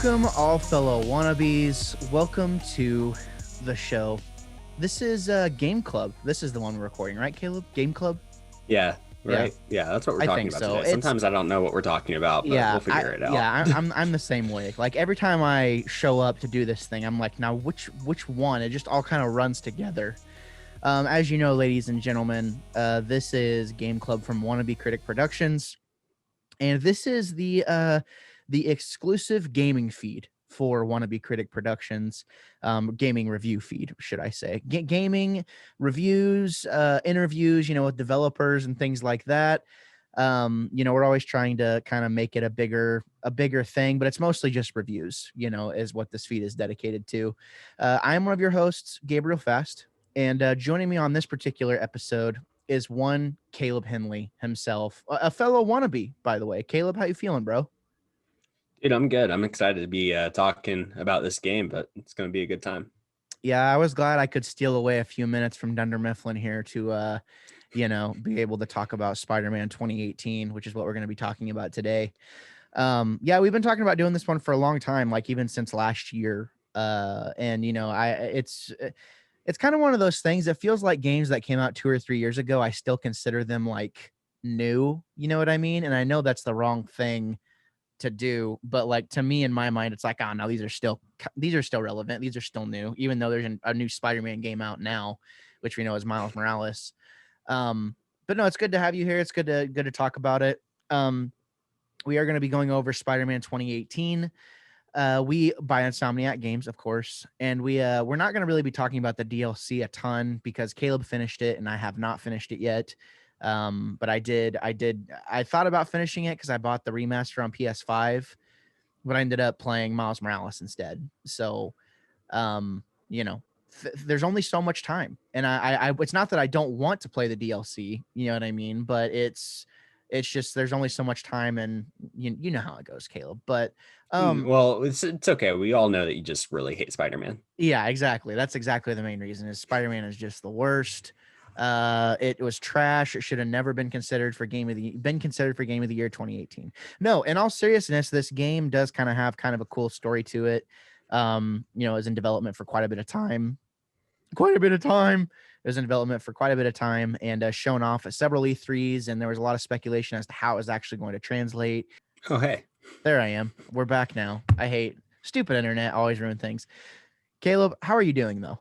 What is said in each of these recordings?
Welcome, all fellow wannabes. Welcome to the show. This is Game Club. This is the one we're recording, right, Caleb? Game Club? Yeah, right. Yeah, that's what we're I talking think about so. today. Sometimes I don't know what we're talking about, but we'll figure it out. I'm the same way. Like every time I show up to do this thing, I'm like, now which one? It just all kind of runs together. As you know, ladies and gentlemen, this is Game Club from Wannabe Critic Productions, and this is the exclusive gaming feed for Wannabe Critic Productions, gaming review feed, should I say? Gaming reviews, interviews, with developers and things like that. We're always trying to kind of make it a bigger thing, but it's mostly just reviews. Is what this feed is dedicated to. I'm one of your hosts, Gabriel Fast, and joining me on this particular episode is one Caleb Henley himself, a fellow wannabe, by the way. Caleb, how you feeling, bro? Dude, I'm good. I'm excited to be talking about this game, but it's going to be a good time. Yeah, I was glad I could steal away a few minutes from Dunder Mifflin here to, be able to talk about Spider-Man 2018, which is what we're going to be talking about today. Yeah, we've been talking about doing this one for a long time, like even since last year. And it's kind of one of those things that feels like games that came out 2 or 3 years ago. I still consider them like new, you know what I mean? And I know that's the wrong thing to do, but like to me in my mind it's like, oh no, these are still relevant, these are still new, even though there's a new Spider-Man game out now, which we know is Miles Morales. But no, it's good to have you here. It's good to talk about it. We are going to be going over Spider-Man 2018. We buy Insomniac Games, of course, and we're not going to really be talking about the DLC a ton because Caleb finished it and I have not finished it yet. But I thought about finishing it because I bought the remaster on PS5, but I ended up playing Miles Morales instead. So, um, there's only so much time, and I it's not that I don't want to play the DLC, you know what I mean, but it's just there's only so much time, and you know how it goes, Caleb. But Well, it's okay. We all know that you just really hate Spider-Man. yeah, exactly. That's exactly the main reason. Is Spider-Man is just the worst. It was trash. It should have never been considered for game of the year 2018. No, in all seriousness, this game does kind of have kind of a cool story to it. It was in development for quite a bit of time. It was in development for quite a bit of time and shown off at several E3s, and there was a lot of speculation as to how it was actually going to translate. Oh, hey. There I am. We're back now. I hate stupid internet, always ruin things. Caleb, how are you doing though?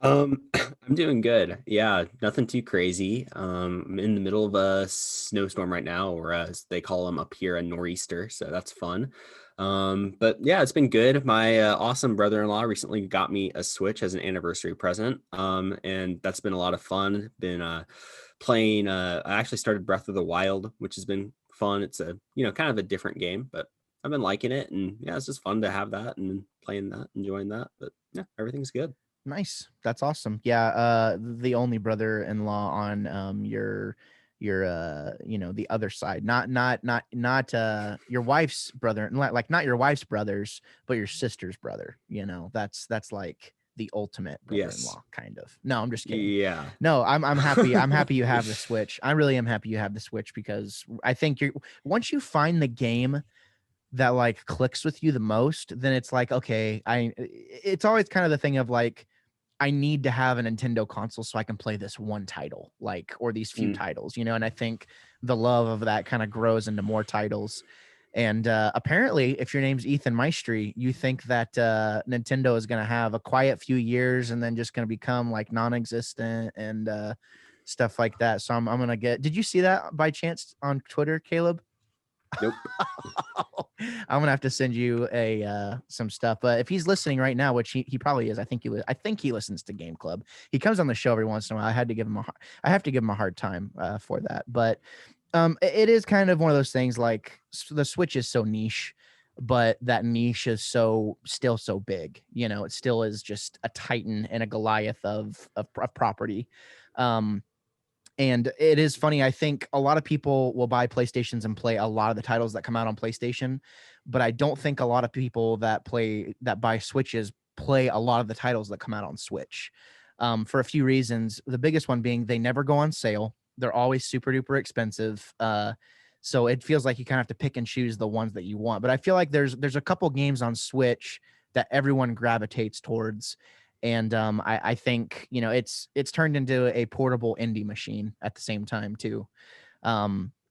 I'm doing good. Yeah, nothing too crazy. I'm in the middle of a snowstorm right now, or as they call them up here, a nor'easter. So that's fun. But yeah, it's been good. My awesome brother-in-law recently got me a Switch as an anniversary present. And that's been a lot of fun. Been playing. I actually started Breath of the Wild, which has been fun. It's a kind of a different game, but I've been liking it, and yeah, it's just fun to have that and playing that, enjoying that. But yeah, everything's good. Nice. That's awesome. Yeah, the only brother-in-law on your the other side. Not your wife's brother, like not your wife's brothers, but your sister's brother. That's like the ultimate Yes. brother-in-law kind of. No, I'm just kidding. Yeah. No, I'm happy. I'm happy you have the Switch. I really am happy you have the Switch because I think you're once you find the game that like clicks with you the most, then it's like, okay, it's always kind of the thing of like, I need to have a Nintendo console so I can play this one title, like, or these few titles, and I think the love of that kind of grows into more titles. And apparently, if your name's Ethan Maestri, you think that Nintendo is going to have a quiet few years and then just going to become like non-existent and stuff like that. So I'm going to did you see that by chance on Twitter, Caleb? Nope. I'm gonna have to send you some stuff. But if he's listening right now, which he probably is, I think he listens to Gameclub. He comes on the show every once in a while. I have to give him a hard time for that. But it is kind of one of those things. Like the Switch is so niche, but that niche is still so big. It still is just a Titan and a Goliath of property. And it is funny. I think a lot of people will buy PlayStations and play a lot of the titles that come out on PlayStation, but I don't think a lot of people that buy Switches play a lot of the titles that come out on Switch, for a few reasons. The biggest one being they never go on sale. They're always super duper expensive. So it feels like you kind of have to pick and choose the ones that you want. But I feel like there's a couple games on Switch that everyone gravitates towards. And I think, you know, it's turned into a portable indie machine at the same time too.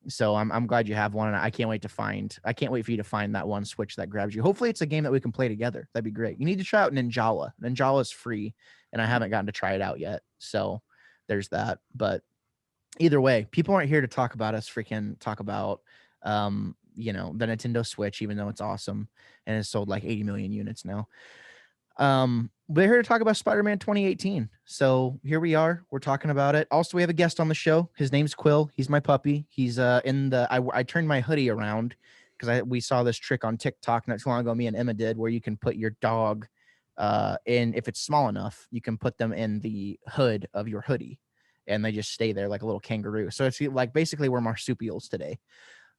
So I'm glad you have one, and I can't wait for you to find that one Switch that grabs you. Hopefully it's a game that we can play together. That'd be great. You need to try out Ninjala. Ninjala is free, and I haven't gotten to try it out yet. So there's that. But either way, people aren't here to talk about us freaking talk about you know, the Nintendo Switch, even though it's awesome and it's sold like 80 million units now. We're here to talk about Spider-Man 2018. So here we are. We're talking about it. Also, we have a guest on the show. His name's Quill. He's my puppy. He's in the I turned my hoodie around because we saw this trick on TikTok not too long ago. Me and Emma did, where you can put your dog in, if it's small enough, you can put them in the hood of your hoodie, and they just stay there like a little kangaroo. So it's like basically we're marsupials today.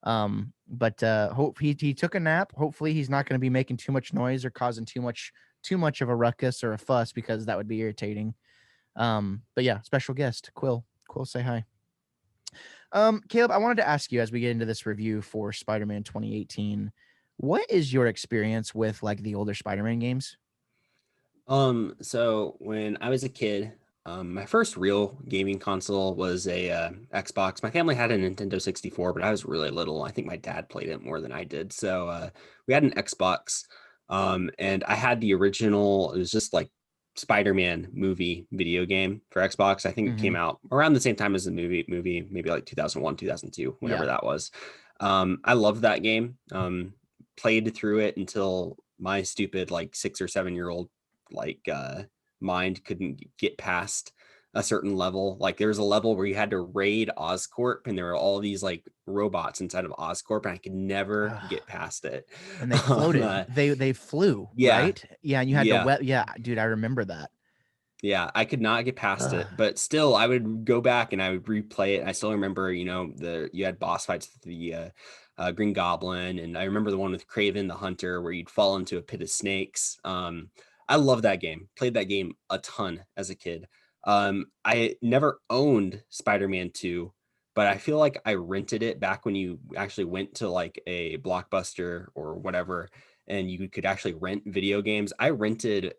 But hope he took a nap. Hopefully he's not going to be making too much noise or causing too much of a ruckus or a fuss, because that would be irritating. But yeah, special guest Quill, say hi. Caleb, I wanted to ask you, as we get into this review for Spider-Man 2018, what is your experience with like the older Spider-Man games? So when I was a kid, my first real gaming console was a Xbox. My family had a Nintendo 64, but I was really little. I think my dad played it more than I did. So we had an Xbox, and I had the original. It was just like Spider-Man movie video game for Xbox. I think it came out around the same time as the movie, maybe like 2001, 2002, whenever that was. I loved that game. Played through it until my stupid like 6 or 7 year old like mind couldn't get past a certain level. Like there was a level where you had to raid Oscorp, and there were all these like robots inside of Oscorp, and I could never get past it. And they floated. They flew, Yeah, right? Yeah, and you had yeah. to yeah, dude, I remember that. Yeah, I could not get past it, but still, I would go back and I would replay it. I still remember, you know, you had boss fights with the Green Goblin, and I remember the one with Craven the Hunter where you'd fall into a pit of snakes. I love that game. Played that game a ton as a kid. I never owned Spider-Man 2, but I feel like I rented it back when you actually went to like a Blockbuster or whatever, and you could actually rent video games. I rented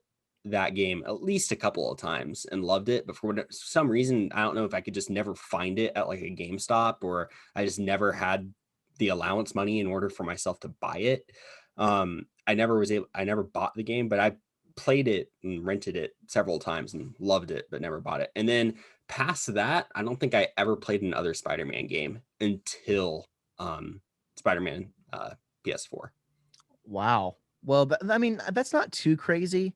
that game at least a couple of times and loved it, but for some reason, I don't know if I could just never find it at like a GameStop, or I just never had the allowance money in order for myself to buy it. I never bought the game, but I played it and rented it several times and loved it, but never bought it. And then past that, I don't think I ever played another Spider-Man game until Spider-Man PS4. Wow. Well, I mean, that's not too crazy,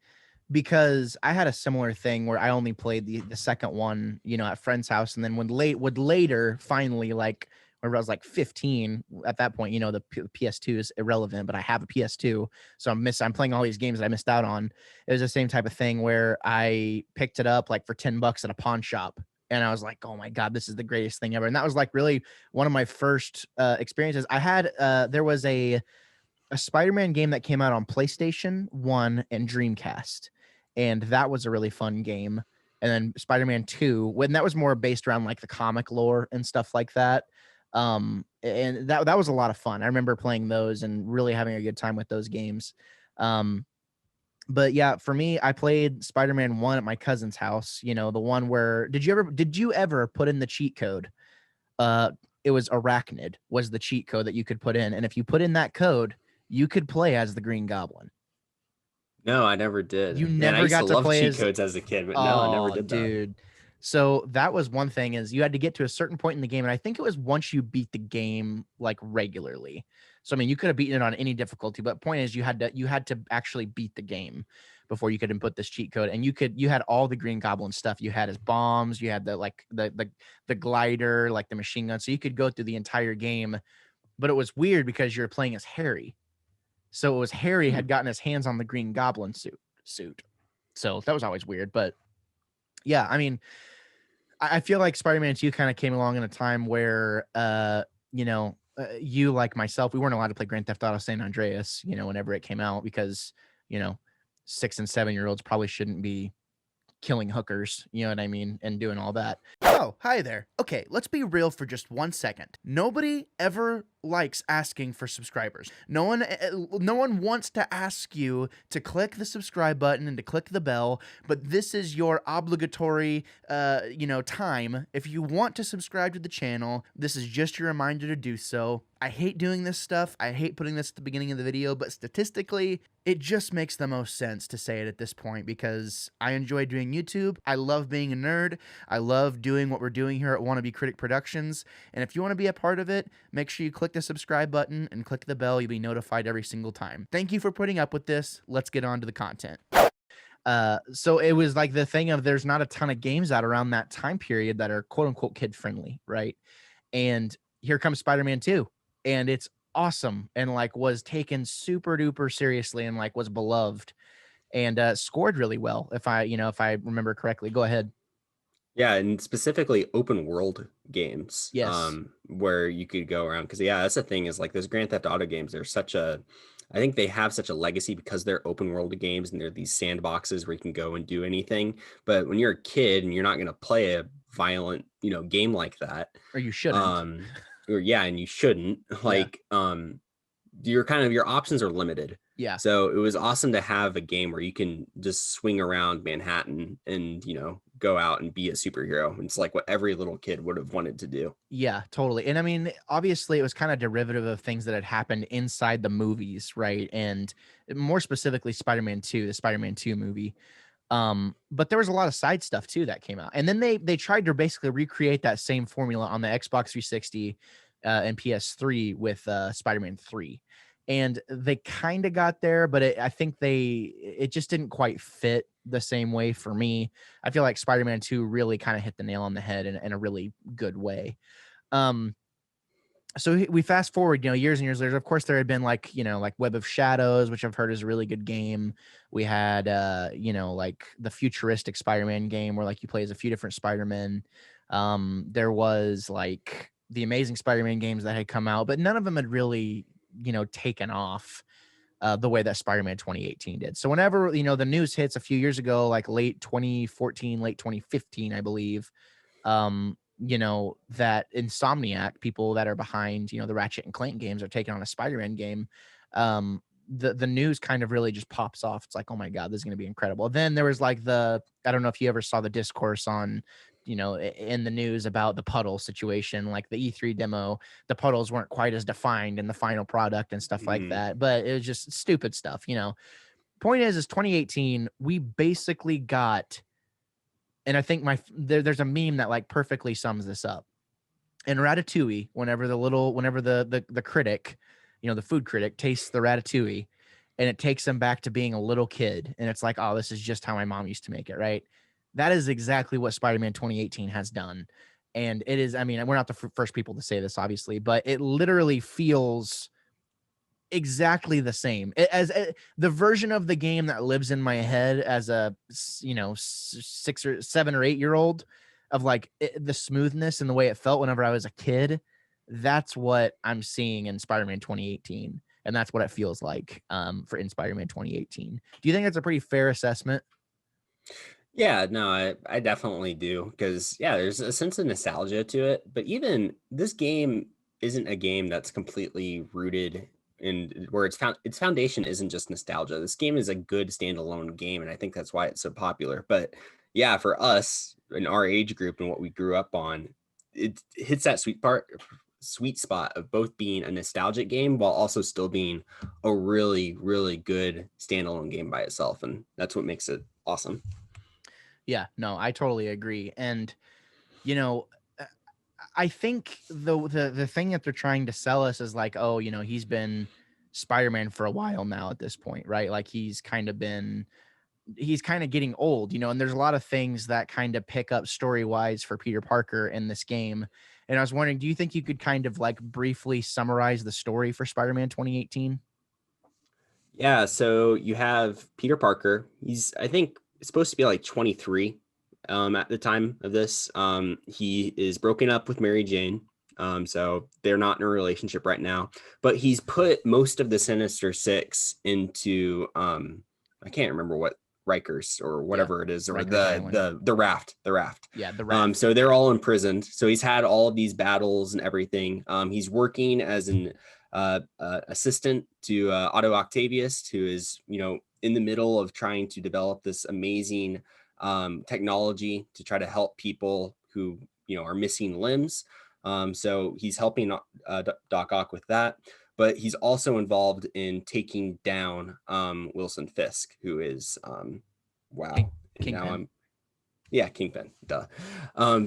because I had a similar thing where I only played the second one, you know, at friend's house, and then would later finally, like whenever I was like 15, at that point, you know, the PS2 is irrelevant, but I have a PS2, so I'm playing all these games that I missed out on. It was the same type of thing where I picked it up like for $10 at a pawn shop, and I was like, oh my god, this is the greatest thing ever. And that was like really one of my first experiences. I had there was a Spider-Man game that came out on PlayStation 1 and Dreamcast, and that was a really fun game. And then Spider-Man 2, when that was more based around like the comic lore and stuff like that. And that was a lot of fun. I remember playing those and really having a good time with those games. But yeah, for me, I played Spider-Man 1 at my cousin's house, you know, the one where did you ever put in the cheat code? It was Arachnid was the cheat code that you could put in, and if you put in that code, you could play as the Green Goblin. No, I never did. You Man, I never used to got to love play cheat as codes as a kid, but no, I never Oh, did that. dude. So that was one thing, is you had to get to a certain point in the game, and I think it was once you beat the game like regularly. So I mean, you could have beaten it on any difficulty, but point is you had to actually beat the game before you could input this cheat code. And you had all the Green Goblin stuff. You had his bombs, you had the glider, like the machine gun. So you could go through the entire game, but it was weird because you're playing as Harry. So it was Harry had gotten his hands on the Green Goblin suit. So that was always weird. But yeah, I mean, I feel like Spider-Man 2 kind of came along in a time where, you know, you like myself, we weren't allowed to play Grand Theft Auto San Andreas, you know, whenever it came out, because, you know, 6 and 7 year olds probably shouldn't be killing hookers, you know what I mean, and doing all that. Oh, hi there. Okay, let's be real for just 1 second. Nobody ever likes asking for subscribers. No one wants to ask you to click the subscribe button and to click the bell, but this is your obligatory time. If you want to subscribe to the channel, this is just your reminder to do so. I hate doing this stuff. I hate putting this at the beginning of the video, but statistically, it just makes the most sense to say it at this point because I enjoy doing YouTube. I love being a nerd. I love doing what we're doing here at Wannabe Critic Productions. And if you want to be a part of it, make sure you click the subscribe button and click the bell. You'll be notified every single time. Thank you for putting up with this. Let's get on to the content. So it was like the thing of there's not a ton of games out around that time period that are quote unquote kid friendly, right? And here comes Spider-Man 2, and it's awesome and like was taken super duper seriously and like was beloved and scored really well. If I remember correctly, go ahead. Yeah, and specifically open world games, Yes. where you could go around. Because yeah, that's the thing is like those Grand Theft Auto games. I think they have such a legacy because they're open world games and they're these sandboxes where you can go and do anything. But when you're a kid and you're not going to play a violent, game like that, Or you shouldn't. or yeah, and you shouldn't like, your options are limited. Yeah. So it was awesome to have a game where you can just swing around Manhattan and, go out and be a superhero. It's like what every little kid would have wanted to do. Yeah, totally. And I mean, obviously, it was kind of derivative of things that had happened inside the movies, right? And more specifically, Spider-Man 2, the Spider-Man 2 movie. But there was a lot of side stuff too that came out. And then they tried to basically recreate that same formula on the Xbox 360 and PS3 with Spider-Man 3. And they kind of got there, but I think it just didn't quite fit the same way for me. I feel like Spider-Man 2 really kind of hit the nail on the head in a really good way. So we fast forward, years and years later. Of course, there had been like Web of Shadows, which I've heard is a really good game. We had like the futuristic Spider-Man game where like you play as a few different Spider-Men. There was like the Amazing Spider-Man games that had come out, but none of them had really taken off the way that Spider-Man 2018 did. So whenever the news hits a few years ago, like late 2014, late 2015, I believe, that Insomniac, people that are behind the Ratchet and Clank games, are taking on a Spider-Man game. The news kind of really just pops off. It's like, oh my god, this is going to be incredible. Then there was like I don't know if you ever saw the discourse on in the news about the puddle situation, like the E3 demo, the puddles weren't quite as defined in the final product and stuff like that. But it was just stupid stuff. Point is 2018, we basically got, and I think there's a meme that like perfectly sums this up. In Ratatouille, whenever the critic, the food critic tastes the ratatouille, and it takes him back to being a little kid, and it's like, oh, this is just how my mom used to make it, right? That is exactly what Spider-Man 2018 has done. And it is, I mean, we're not the first people to say this, obviously, but it literally feels exactly the same as the version of the game that lives in my head as a 6 or 7 or 8 year old, of like the smoothness and the way it felt whenever I was a kid. That's what I'm seeing in Spider-Man 2018, and that's what it feels like for in Spider-Man 2018. Do you think that's a pretty fair assessment? Yeah, no, I definitely do because yeah, there's a sense of nostalgia to it. But even this game isn't a game that's completely rooted in where its foundation isn't just nostalgia. This game is a good standalone game, and I think that's why it's so popular. But yeah, for us in our age group and what we grew up on, it hits that sweet spot of both being a nostalgic game while also still being a really, really good standalone game by itself. And that's what makes it awesome. Yeah, no, I totally agree. And uh, I think the thing that they're trying to sell us is like, oh, he's been Spider-Man for a while now at this point, right? Like he's kind of getting old, and there's a lot of things that kind of pick up story-wise for Peter Parker in this game. And I was wondering, do you think you could kind of like briefly summarize the story for Spider-Man 2018? Yeah, so you have Peter Parker. He's, I think, supposed to be like 23 at the time of this. He is broken up with Mary Jane. So they're not in a relationship right now, but he's put most of the Sinister Six into I can't remember what Rikers or Yeah. whatever it is, or Rikers Island. the raft. Yeah, the raft. So they're all imprisoned. So he's had all of these battles and everything. He's working as an assistant to Otto Octavius, who is, you know, in the middle of trying to develop this amazing technology to try to help people who, you know, are missing limbs. So he's helping Doc Ock with that, but he's also involved in taking down Wilson Fisk, who is wow. And now Kingpin. yeah, Kingpin, duh.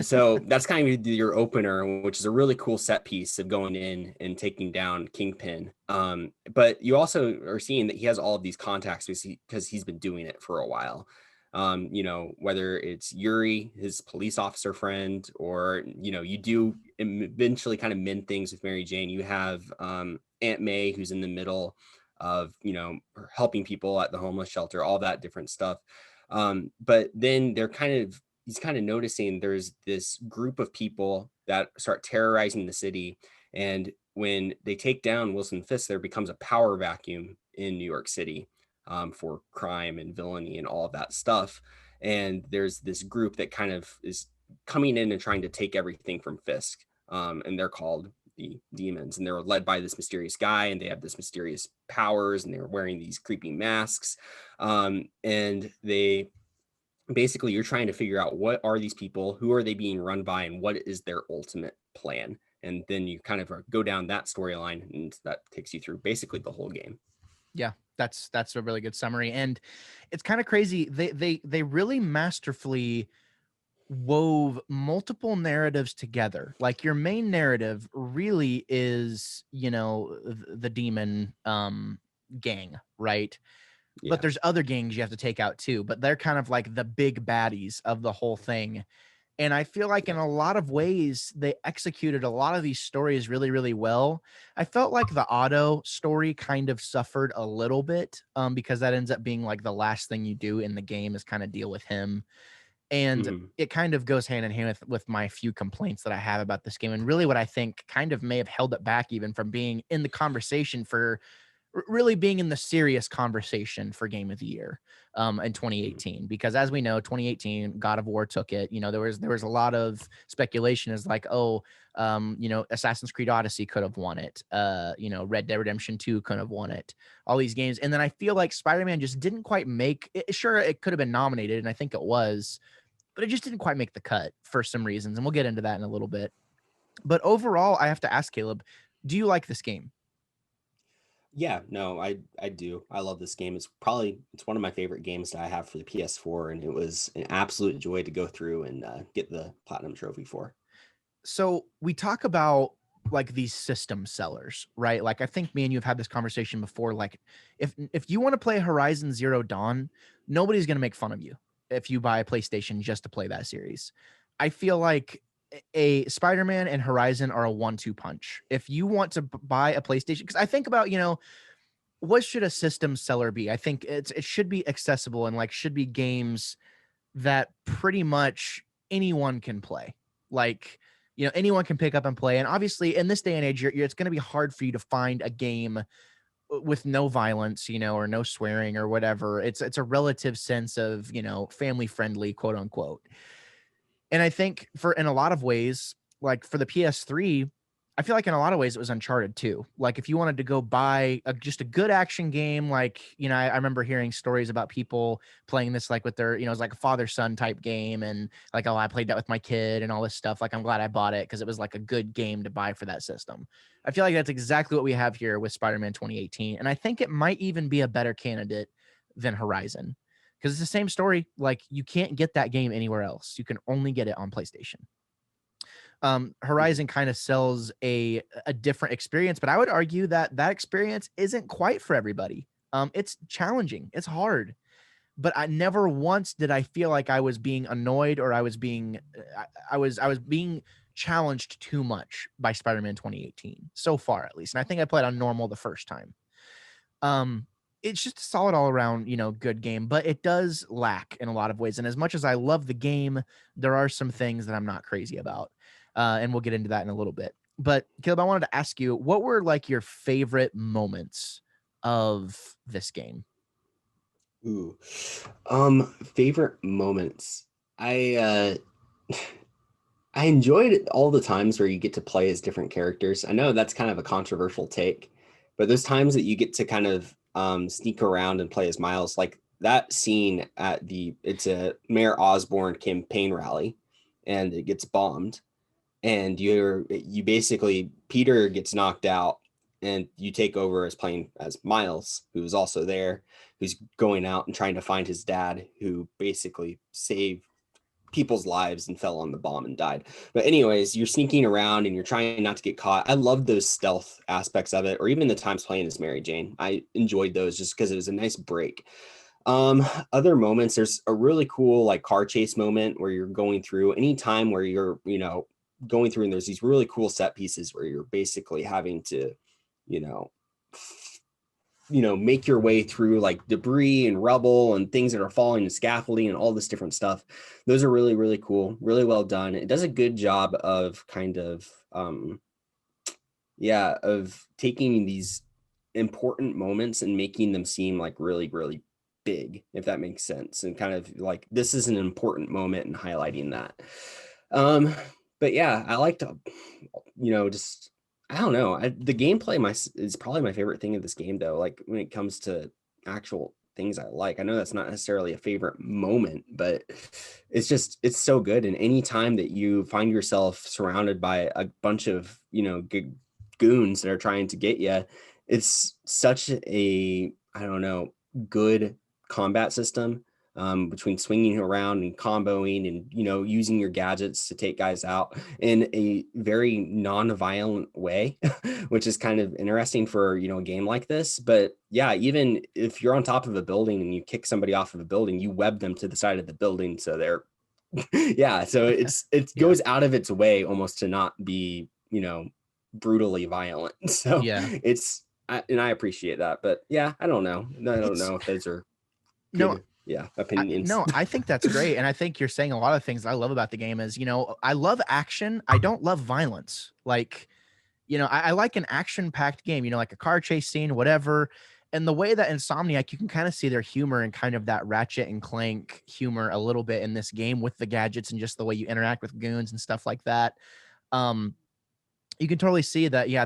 So that's kind of your opener, which is a really cool set piece of going in and taking down Kingpin. But you also are seeing that he has all of these contacts because he's been doing it for a while. You know, whether it's Yuri, his police officer friend, or, you know, you do eventually kind of mend things with Mary Jane. You have Aunt May, who's in the middle of, you know, helping people at the homeless shelter, all that different stuff. But then he's kind of noticing there's this group of people that start terrorizing the city. And when they take down Wilson Fisk, there becomes a power vacuum in New York City for crime and villainy and all of that stuff. And there's this group that kind of is coming in and trying to take everything from Fisk. And they're called the demons, and they're led by this mysterious guy, and they have this mysterious powers, and they're wearing these creepy masks. And they basically, you're trying to figure out, what are these people, who are they being run by, and what is their ultimate plan. And then you kind of go down that storyline, and that takes you through basically the whole game. Yeah, that's a really good summary. And it's kind of crazy. They really masterfully wove multiple narratives together. Like, your main narrative really is, you know, the demon gang, right? Yeah. But there's other gangs you have to take out too, but they're kind of like the big baddies of the whole thing. And I feel like in a lot of ways, they executed a lot of these stories really, really well. I felt like the Otto story kind of suffered a little bit because that ends up being like the last thing you do in the game is kind of deal with him. And it kind of goes hand in hand with my few complaints that I have about this game. And really what I think kind of may have held it back even from being in the conversation for really being in the serious conversation for game of the year in 2018, because as we know, 2018 God of War took it. You know, there was a lot of speculation as like, oh, you know, Assassin's Creed Odyssey could have won it. You know, Red Dead Redemption 2 could have won it, all these games. And then I feel like Spider-Man just didn't quite make it. Sure, it could have been nominated, and I think it was, but it just didn't quite make the cut for some reasons, and we'll get into that in a little bit. But overall, I have to ask Caleb, do you like this game? Yeah, no, I do. I love this game. It's one of my favorite games that I have for the PS4, and it was an absolute joy to go through and get the platinum trophy for. So we talk about like these system sellers, right? Like, I think me and you have had this conversation before. Like, if you want to play Horizon Zero Dawn, nobody's going to make fun of you if you buy a PlayStation just to play that series. I feel like a Spider-Man and Horizon are a 1-2 punch. If you want to buy a PlayStation, because I think about, you know, what should a system seller be? I think it should be accessible and like should be games that pretty much anyone can play. Like, you know, anyone can pick up and play. And obviously, in this day and age, it's going to be hard for you to find a game with no violence, you know, or no swearing or whatever. It's a relative sense of, you know, family friendly, quote unquote. And I think in a lot of ways, like for the PS3, I feel like in a lot of ways it was Uncharted too. Like, if you wanted to go buy just a good action game, like, you know, I remember hearing stories about people playing this like with their, you know, it's like a father-son type game, and like, oh, I played that with my kid and all this stuff. Like, I'm glad I bought it because it was like a good game to buy for that system. I feel like that's exactly what we have here with Spider-Man 2018. And I think it might even be a better candidate than Horizon, because it's the same story. Like, you can't get that game anywhere else. You can only get it on PlayStation. Horizon kind of sells a different experience, but I would argue that that experience isn't quite for everybody. It's challenging, it's hard, but I never once did I feel like I was being annoyed or I was being I was being challenged too much by Spider-Man 2018 so far, at least. And I think I played on normal the first time. It's just a solid all around, you know, good game, but it does lack in a lot of ways. And as much as I love the game, there are some things that I'm not crazy about. And we'll get into that in a little bit. But Caleb, I wanted to ask you, what were like your favorite moments of this game? Ooh. Favorite moments. I enjoyed all the times where you get to play as different characters. I know that's kind of a controversial take, but those times that you get to kind of sneak around and play as Miles, like that scene at it's a Mayor Osborn campaign rally, and it gets bombed, and you basically Peter gets knocked out, and you take over as playing as Miles, who's also there, who's going out and trying to find his dad, who basically saved people's lives and fell on the bomb and died. But anyways, you're sneaking around and you're trying not to get caught. I love those stealth aspects of it, or even the times playing as Mary Jane. I enjoyed those just because it was a nice break. Other moments, there's a really cool like car chase moment where you're going through any time where you're, going through, and there's these really cool set pieces where you're basically having to, you know, make your way through like debris and rubble and things that are falling and scaffolding and all this different stuff. Those are really, really cool, really well done. It does a good job of kind of of taking these important moments and making them seem like really, really big, if that makes sense, and kind of like this is an important moment and highlighting that. um but yeah, I like to, just I don't know. The gameplay is probably my favorite thing of this game, though. Like when it comes to actual things I like, I know that's not necessarily a favorite moment, but it's so good. And any time that you find yourself surrounded by a bunch of goons that are trying to get you, it's such a, I don't know, good combat system, between swinging around and comboing and using your gadgets to take guys out in a very non-violent way, which is kind of interesting for a game like this. But yeah, even if you're on top of a building and you kick somebody off of a building, you web them to the side of the building, so they're yeah, so it Yeah. goes out of its way almost to not be brutally violent. So Yeah. and I appreciate that. But yeah, I don't know, It's if those are no, good, opinions. no, I think that's great. And I think you're saying a lot of things I love about the game is, I love action. I don't love violence. Like, I like an action-packed game, like a car chase scene, whatever. And the way that Insomniac, you can kind of see their humor and kind of that Ratchet and Clank humor a little bit in this game with the gadgets and just the way you interact with goons and stuff like that. Um, you can totally see that, yeah,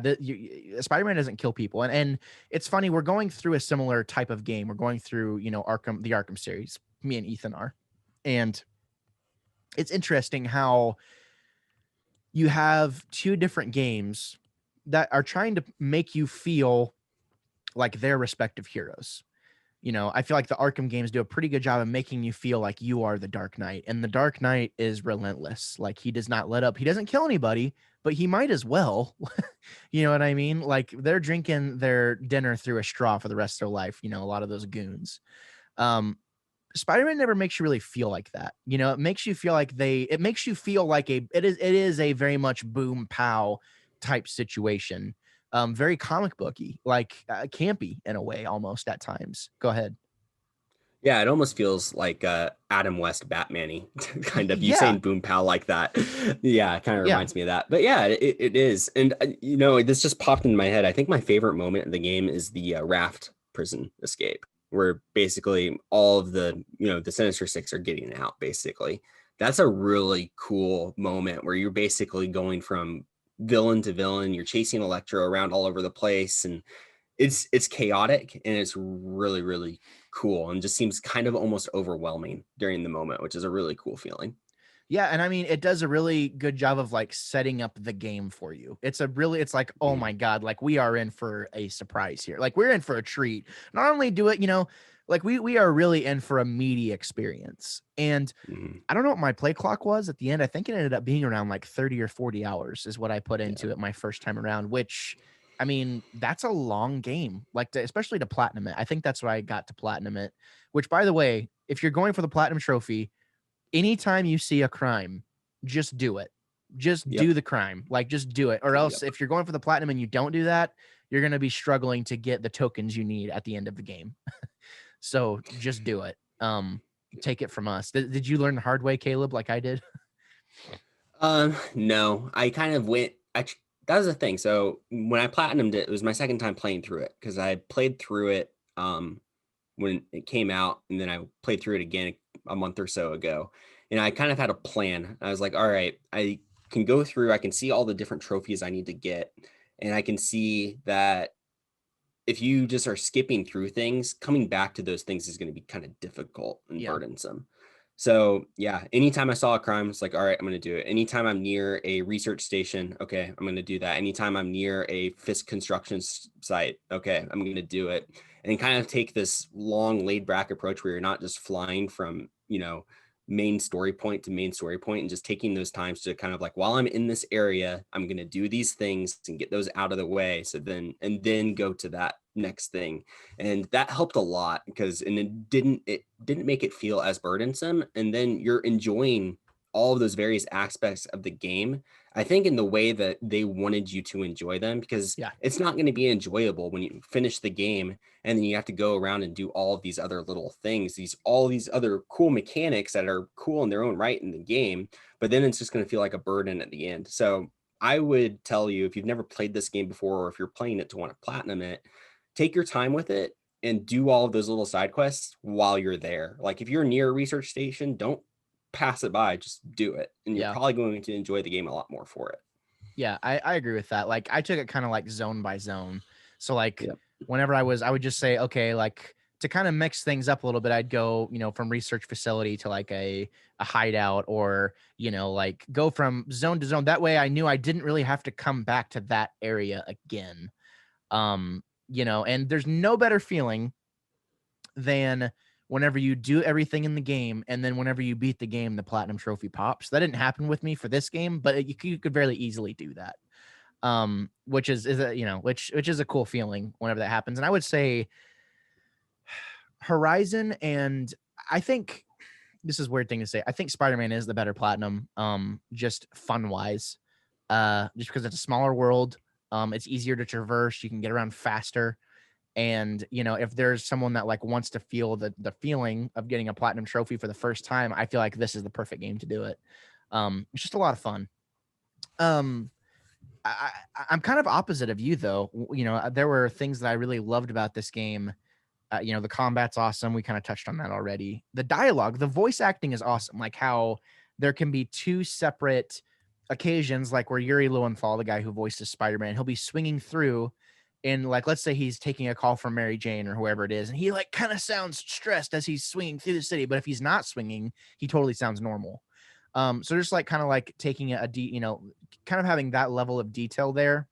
Spider-Man doesn't kill people. And it's funny, we're going through a similar type of game. We're going through, the Arkham series. Me and Ethan are. And it's interesting how you have two different games that are trying to make you feel like their respective heroes. I feel like the Arkham games do a pretty good job of making you feel like you are the Dark Knight. And the Dark Knight is relentless. Like he does not let up. He doesn't kill anybody, but he might as well. You know what I mean? Like they're drinking their dinner through a straw for the rest of their life, a lot of those goons. Um, Spider-Man never makes you really feel like that. It makes you feel like it makes you feel like it is a very much boom pow type situation. Very comic booky, like campy in a way almost at times. Go ahead. Yeah, it almost feels like Adam West Batman-y kind of. You Yeah. saying boom pow like that. Yeah, it kind of Yeah. reminds me of that. But yeah, it is. And this just popped in my head. I think my favorite moment of the game is the raft prison escape, where basically all of the Sinister Six are getting out, basically. That's a really cool moment where you're basically going from villain to villain. You're chasing Electro around all over the place, and it's chaotic, and it's really, really cool, and just seems kind of almost overwhelming during the moment, which is a really cool feeling. Yeah, and I mean, it does a really good job of like setting up the game for you. It's like, oh Mhm. my God, like we are in for a surprise here. Like we're in for a treat. Not only do it, like we are really in for a meaty experience. And Mhm. I don't know what my play clock was at the end. I think it ended up being around like 30 or 40 hours is what I put Yeah. into it my first time around, which I mean, that's a long game, like especially to platinum it. I think that's why I got to platinum it, which by the way, if you're going for the platinum trophy, anytime you see a crime, just do it. Just do Yep. the crime. Like just do it. Or else Yep. if you're going for the platinum and you don't do that, you're going to be struggling to get the tokens you need at the end of the game. So just do it. Take it from us. Did you learn the hard way, Caleb, like I did? No, I kind of went. That was the thing. So when I platinumed it, it was my second time playing through it because I played through it. when it came out, and then I played through it again a month or so ago. And I kind of had a plan. I was like, all right, I can go through, I can see all the different trophies I need to get. And I can see that if you just are skipping through things, coming back to those things is going to be kind of difficult and Yeah. burdensome. So yeah, anytime I saw a crime, it's like, all right, I'm going to do it. Anytime I'm near a research station, okay, I'm going to do that. Anytime I'm near a Fisk construction site, okay, I'm going to do it. And kind of take this long laid back approach where you're not just flying from, main story point to main story point, and just taking those times to kind of like, while I'm in this area, I'm going to do these things and get those out of the way. So then go to that next thing. And that helped a lot, because it didn't make it feel as burdensome. And then you're enjoying all of those various aspects of the game, I think, in the way that they wanted you to enjoy them, because Yeah. it's not going to be enjoyable when you finish the game and then you have to go around and do all of these other little things, all these other cool mechanics that are cool in their own right in the game, but then it's just going to feel like a burden at the end. So I would tell you, if you've never played this game before, or if you're playing it to want to platinum it, take your time with it and do all of those little side quests while you're there. Like, if you're near a research station, don't pass it by, just do it. And you're Yeah. probably going to enjoy the game a lot more for it. Yeah, I agree with that. Like I took it kind of like zone by zone. So like Yep. whenever I would just say, okay, like to kind of mix things up a little bit, I'd go, from research facility to like a hideout, or, like go from zone to zone. That way I knew I didn't really have to come back to that area again. And there's no better feeling than whenever you do everything in the game, and then whenever you beat the game, the platinum trophy pops. That didn't happen with me for this game, but you could very easily do that. Which is a, which is a cool feeling whenever that happens. And I would say Horizon, and I think this is a weird thing to say, I think Spider-Man is the better platinum, just fun wise, just because it's a smaller world. It's easier to traverse, you can get around faster. And if there's someone that like wants to feel the feeling of getting a platinum trophy for the first time, I feel like this is the perfect game to do it. It's just a lot of fun. um I'm kind of opposite of you though. There were things that I really loved about this game. The combat's awesome, we kind of touched on that already. The dialogue, the voice acting is awesome, like how there can be two separate occasions, like where Yuri Lowenthal, the guy who voices Spider-Man, he'll be swinging through, and like let's say he's taking a call from Mary Jane or whoever it is, and he like kind of sounds stressed as he's swinging through the city, but if he's not swinging, he totally sounds normal. So just like kind of like taking kind of having that level of detail there,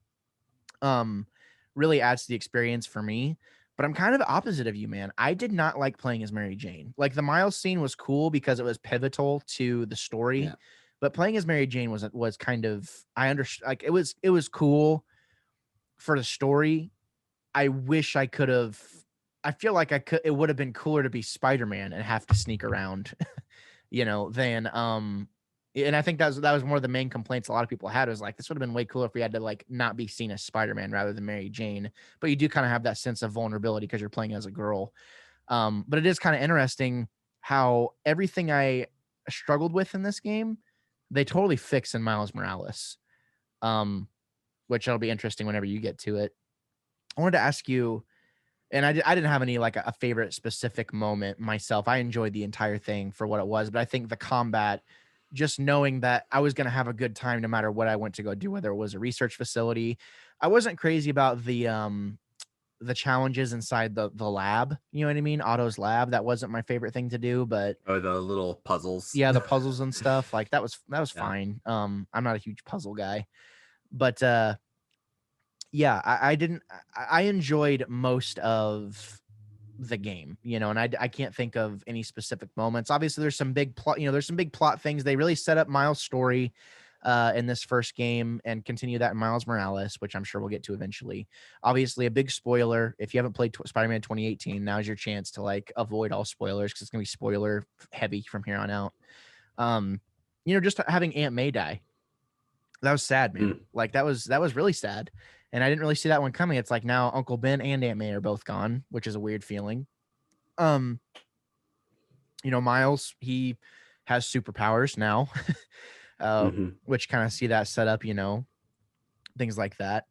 um really adds to the experience for me. But I'm kind of opposite of you, man. I did not like playing as Mary Jane. Like the Miles scene was cool because it was pivotal to the story, Yeah. but playing as Mary Jane was kind of, I understand, like it was cool for the story. I wish I could have, I feel like it would have been cooler to be Spider-Man and have to sneak around, than and I think that was one of the main complaints a lot of people had, was like, this would have been way cooler if we had to like not be seen as Spider-Man rather than Mary Jane. But you do kind of have that sense of vulnerability because you're playing as a girl. But it is kind of interesting how everything I struggled with in this game, they totally fix in Miles Morales. Um, which will be interesting whenever you get to it. I wanted to ask you, and I didn't have any like a favorite specific moment myself. I enjoyed the entire thing for what it was, but I think the combat, just knowing that I was going to have a good time no matter what I went to go do, whether it was a research facility. I wasn't crazy about the challenges inside the lab. You know what I mean? Otto's lab. That wasn't my favorite thing to do, but Oh, the little puzzles. yeah, the puzzles and stuff like that was Yeah. fine. I'm not a huge puzzle guy, but yeah, I didn't. I enjoyed most of the game, and I can't think of any specific moments. Obviously, there's some big plot, there's some big plot things. They really set up Miles' story in this first game and continue that in Miles Morales, which I'm sure we'll get to eventually. Obviously, a big spoiler. If you haven't played Spider-Man 2018, now's your chance to like avoid all spoilers because it's gonna be spoiler heavy from here on out. Um, just having Aunt May die, that was sad, man. Mm. Like that was really sad. And I didn't really see that one coming. It's like now Uncle Ben and Aunt May are both gone, which is a weird feeling. Um, Miles, he has superpowers now, Hmm. which kind of see that set up, things like that.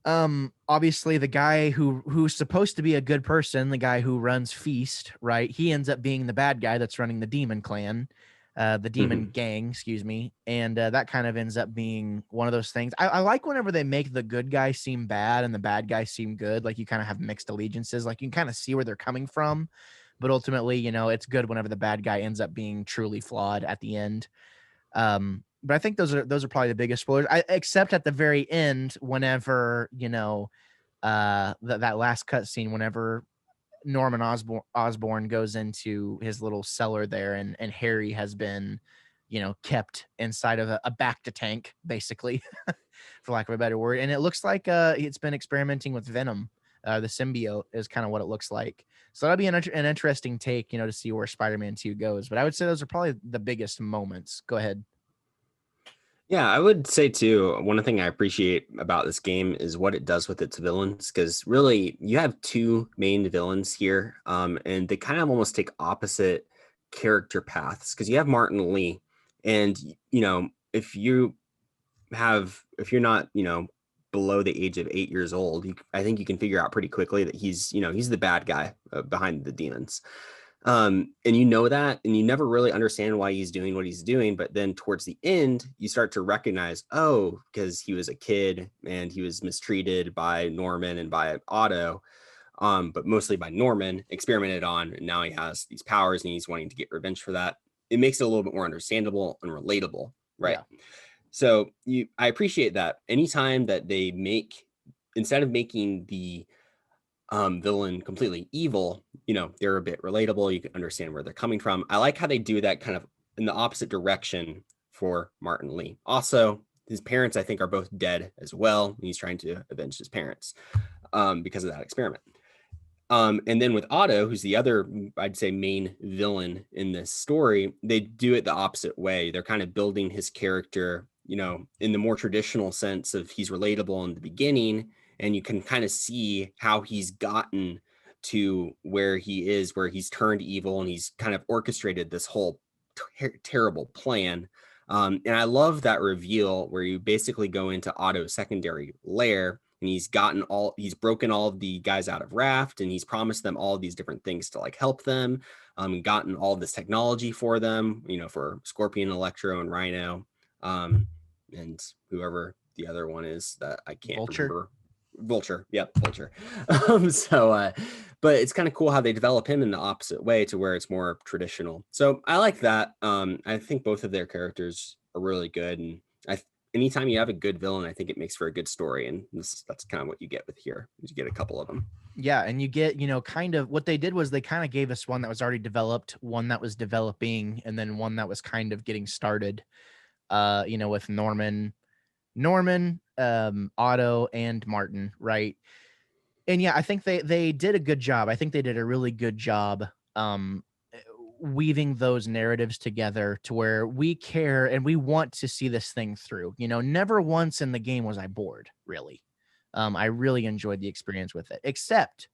Obviously the guy who's supposed to be a good person, the guy who runs Feast, right? He ends up being the bad guy that's running the demon clan, the demon Mhm. gang, excuse me. And that kind of ends up being one of those things. I like whenever they make the good guy seem bad and the bad guy seem good. Like you kind of have mixed allegiances. Like you can kind of see where they're coming from, but ultimately, it's good whenever the bad guy ends up being truly flawed at the end. But I think those are probably the biggest spoilers. Except at the very end, whenever that last cutscene, whenever Norman Osborn goes into his little cellar there, and Harry has been, kept inside of a Bacta tank, basically, for lack of a better word. And it looks like it's been experimenting with Venom. The symbiote is kind of what it looks like. So that'll be an interesting take, to see where Spider-Man 2 goes. But I would say those are probably the biggest moments. Go ahead. Yeah, I would say too, one thing I appreciate about this game is what it does with its villains, because really you have two main villains here, and they kind of almost take opposite character paths. Because you have Martin Lee, and if you're not, below the age of 8 years old, I think you can figure out pretty quickly that he's the bad guy behind the demons. And you know that, and you never really understand why he's doing what he's doing. But then towards the end, you start to recognize, oh, because he was a kid and he was mistreated by Norman and by Otto, but mostly by Norman, experimented on, and now he has these powers and he's wanting to get revenge for that. It makes it a little bit more understandable and relatable, right? Yeah. So I appreciate that. Anytime that instead of making the villain completely evil, they're a bit relatable. You can understand where they're coming from. I like how they do that kind of in the opposite direction for Martin Lee. Also, his parents, I think, are both dead as well. And he's trying to avenge his parents because of that experiment. And then with Otto, who's the other, I'd say, main villain in this story, they do it the opposite way. They're kind of building his character, in the more traditional sense of he's relatable in the beginning, and you can kind of see how he's gotten to where he is, where he's turned evil and he's kind of orchestrated this whole terrible plan. And I love that reveal where you basically go into Otto's secondary lair, and he's broken all of the guys out of Raft, and he's promised them all these different things to like help them, and gotten all this technology for them, for Scorpion, Electro, and Rhino, and whoever the other one is that I can't Vulture. remember. Vulture. Yep, Vulture. But it's kind of cool how they develop him in the opposite way to where it's more traditional. So I like that. I think both of their characters are really good, and anytime you have a good villain, I think it makes for a good story, and that's kind of what you get with here. You get a couple of them. Yeah, and you get, kind of what they did was they kind of gave us one that was already developed, one that was developing, and then one that was kind of getting started. With Norman, Otto, and Martin, right? And yeah, I think they did a good job. I think they did a really good job weaving those narratives together to where we care and we want to see this thing through. Never once in the game was I bored, really. I really enjoyed the experience with it, except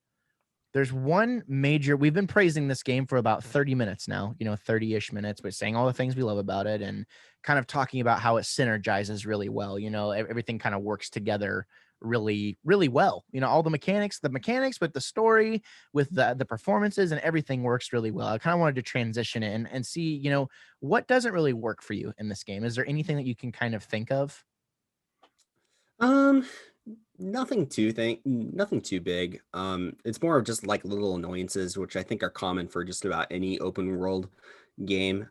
there's one major. We've been praising this game for about 30 minutes now, 30-ish minutes, but saying all the things we love about it and kind of talking about how it synergizes really well. Everything kind of works together really, really well. All the mechanics with the story, with the performances, and everything works really well. I kind of wanted to transition in and see, what doesn't really work for you in this game. Is there anything that you can kind of think of? Um, nothing too big. It's more of just like little annoyances, which I think are common for just about any open world game.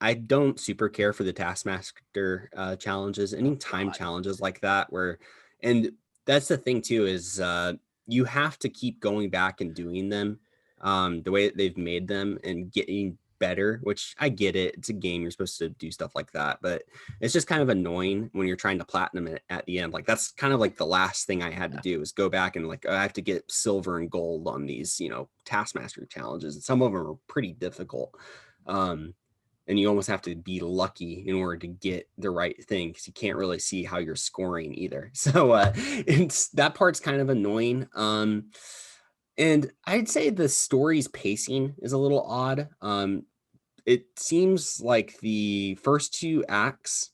I don't super care for the Taskmaster challenges, any Oh time God. challenges like that, and that's the thing too, is you have to keep going back and doing them the way that they've made them and getting better, which I get it. It's a game, you're supposed to do stuff like that, but it's just kind of annoying when you're trying to platinum it at the end. Like that's kind of like the last thing I had to Yeah. do is go back and like I have to get silver and gold on these, Taskmaster challenges. And some of them are pretty difficult. Um, and you almost have to be lucky in order to get the right thing because you can't really see how you're scoring either. So it's that part's kind of annoying. And I'd say the story's pacing is a little odd. It seems like the first two acts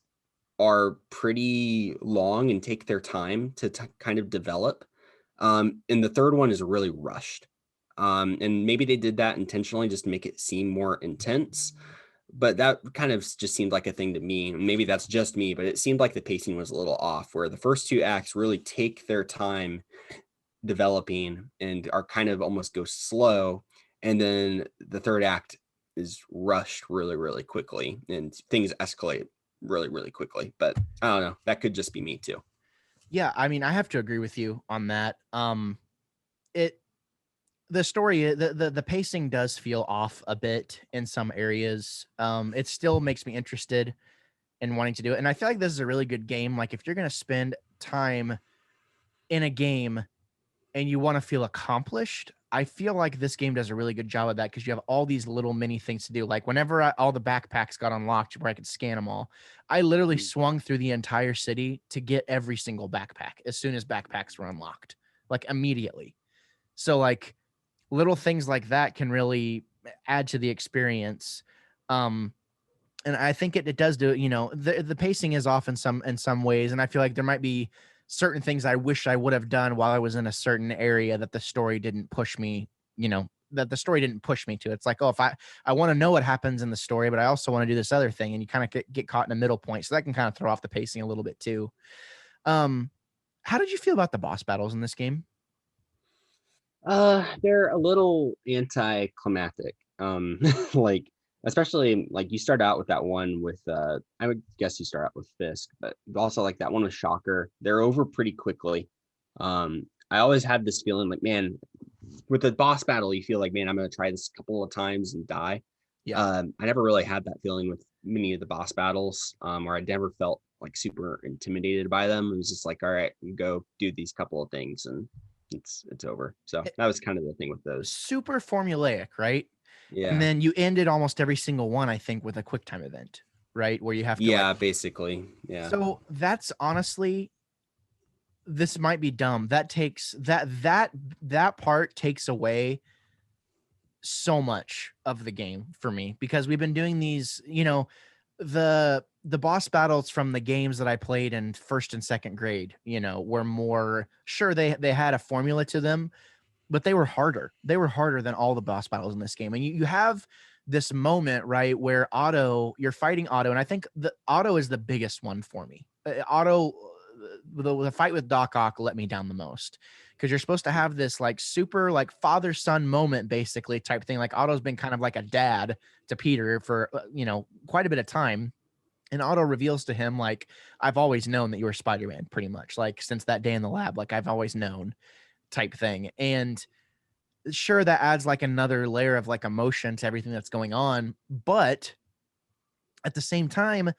are pretty long and take their time to kind of develop. And the third one is really rushed. And maybe they did that intentionally just to make it seem more intense. But that kind of just seemed like a thing to me. Maybe that's just me, but it seemed like the pacing was a little off, where the first two acts really take their time developing and are kind of almost go slow. And then the third act is rushed really, really quickly and things escalate really, really quickly. But I don't know. That could just be me too. Yeah, I mean, I have to agree with you on that. It the story the pacing does feel off a bit in some areas. It still makes me interested in wanting to do it. And I feel like this is a really good game. Like if you're going to spend time in a game and you want to feel accomplished, I feel like this game does a really good job of that because you have all these little mini things to do. Like whenever all the backpacks got unlocked where I could scan them all, I literally Mm. swung through the entire city to get every single backpack as soon as backpacks were unlocked, like immediately. So like little things like that can really add to the experience. Um, and I think it does do, the pacing is off in some ways. And I feel like there might be certain things I wish I would have done while I was in a certain area that the story didn't push me, that the story didn't push me to. It's like, oh, if I want to know what happens in the story, but I also want to do this other thing. And you kind of get caught in a middle point. So that can kind of throw off the pacing a little bit too. Um, how did you feel about the boss battles in this game? They're a little anticlimactic. Like especially like you start out with that one with I would guess you start out with Fisk, but also like that one with Shocker. They're over pretty quickly. I always had this feeling like, man, with the boss battle, you feel like, man, I'm gonna try this a couple of times and die. Yeah. I never really had that feeling with many of the boss battles, where I never felt like super intimidated by them. It was just like, all right, you go do these couple of things and it's over. So It, that was kind of the thing with those. super formulaic, right? And Yeah. then you ended almost every single one, I think, with a quick time event, right? Where you have to like, Yeah, basically. Yeah. so that's honestly, this might be dumb. That takes that part takes away so much of the game for me because we've been doing these, the boss battles from the games that I played in first and second grade, were more sure they had a formula to them, but they were harder. They were harder than all the boss battles in this game. And you have this moment, right, where you're fighting Otto, and I think the Otto is the biggest one for me. Otto, the fight with Doc Ock let me down the most because you're supposed to have this like super like father son moment, basically type thing. Like Otto's been kind of like a dad to Peter for quite a bit of time. And Otto reveals to him, like, I've always known that you were Spider-Man, pretty much. Like, since that day in the lab, like, I've always known type thing. And sure, that adds like another layer of like emotion to everything that's going on, but at the same time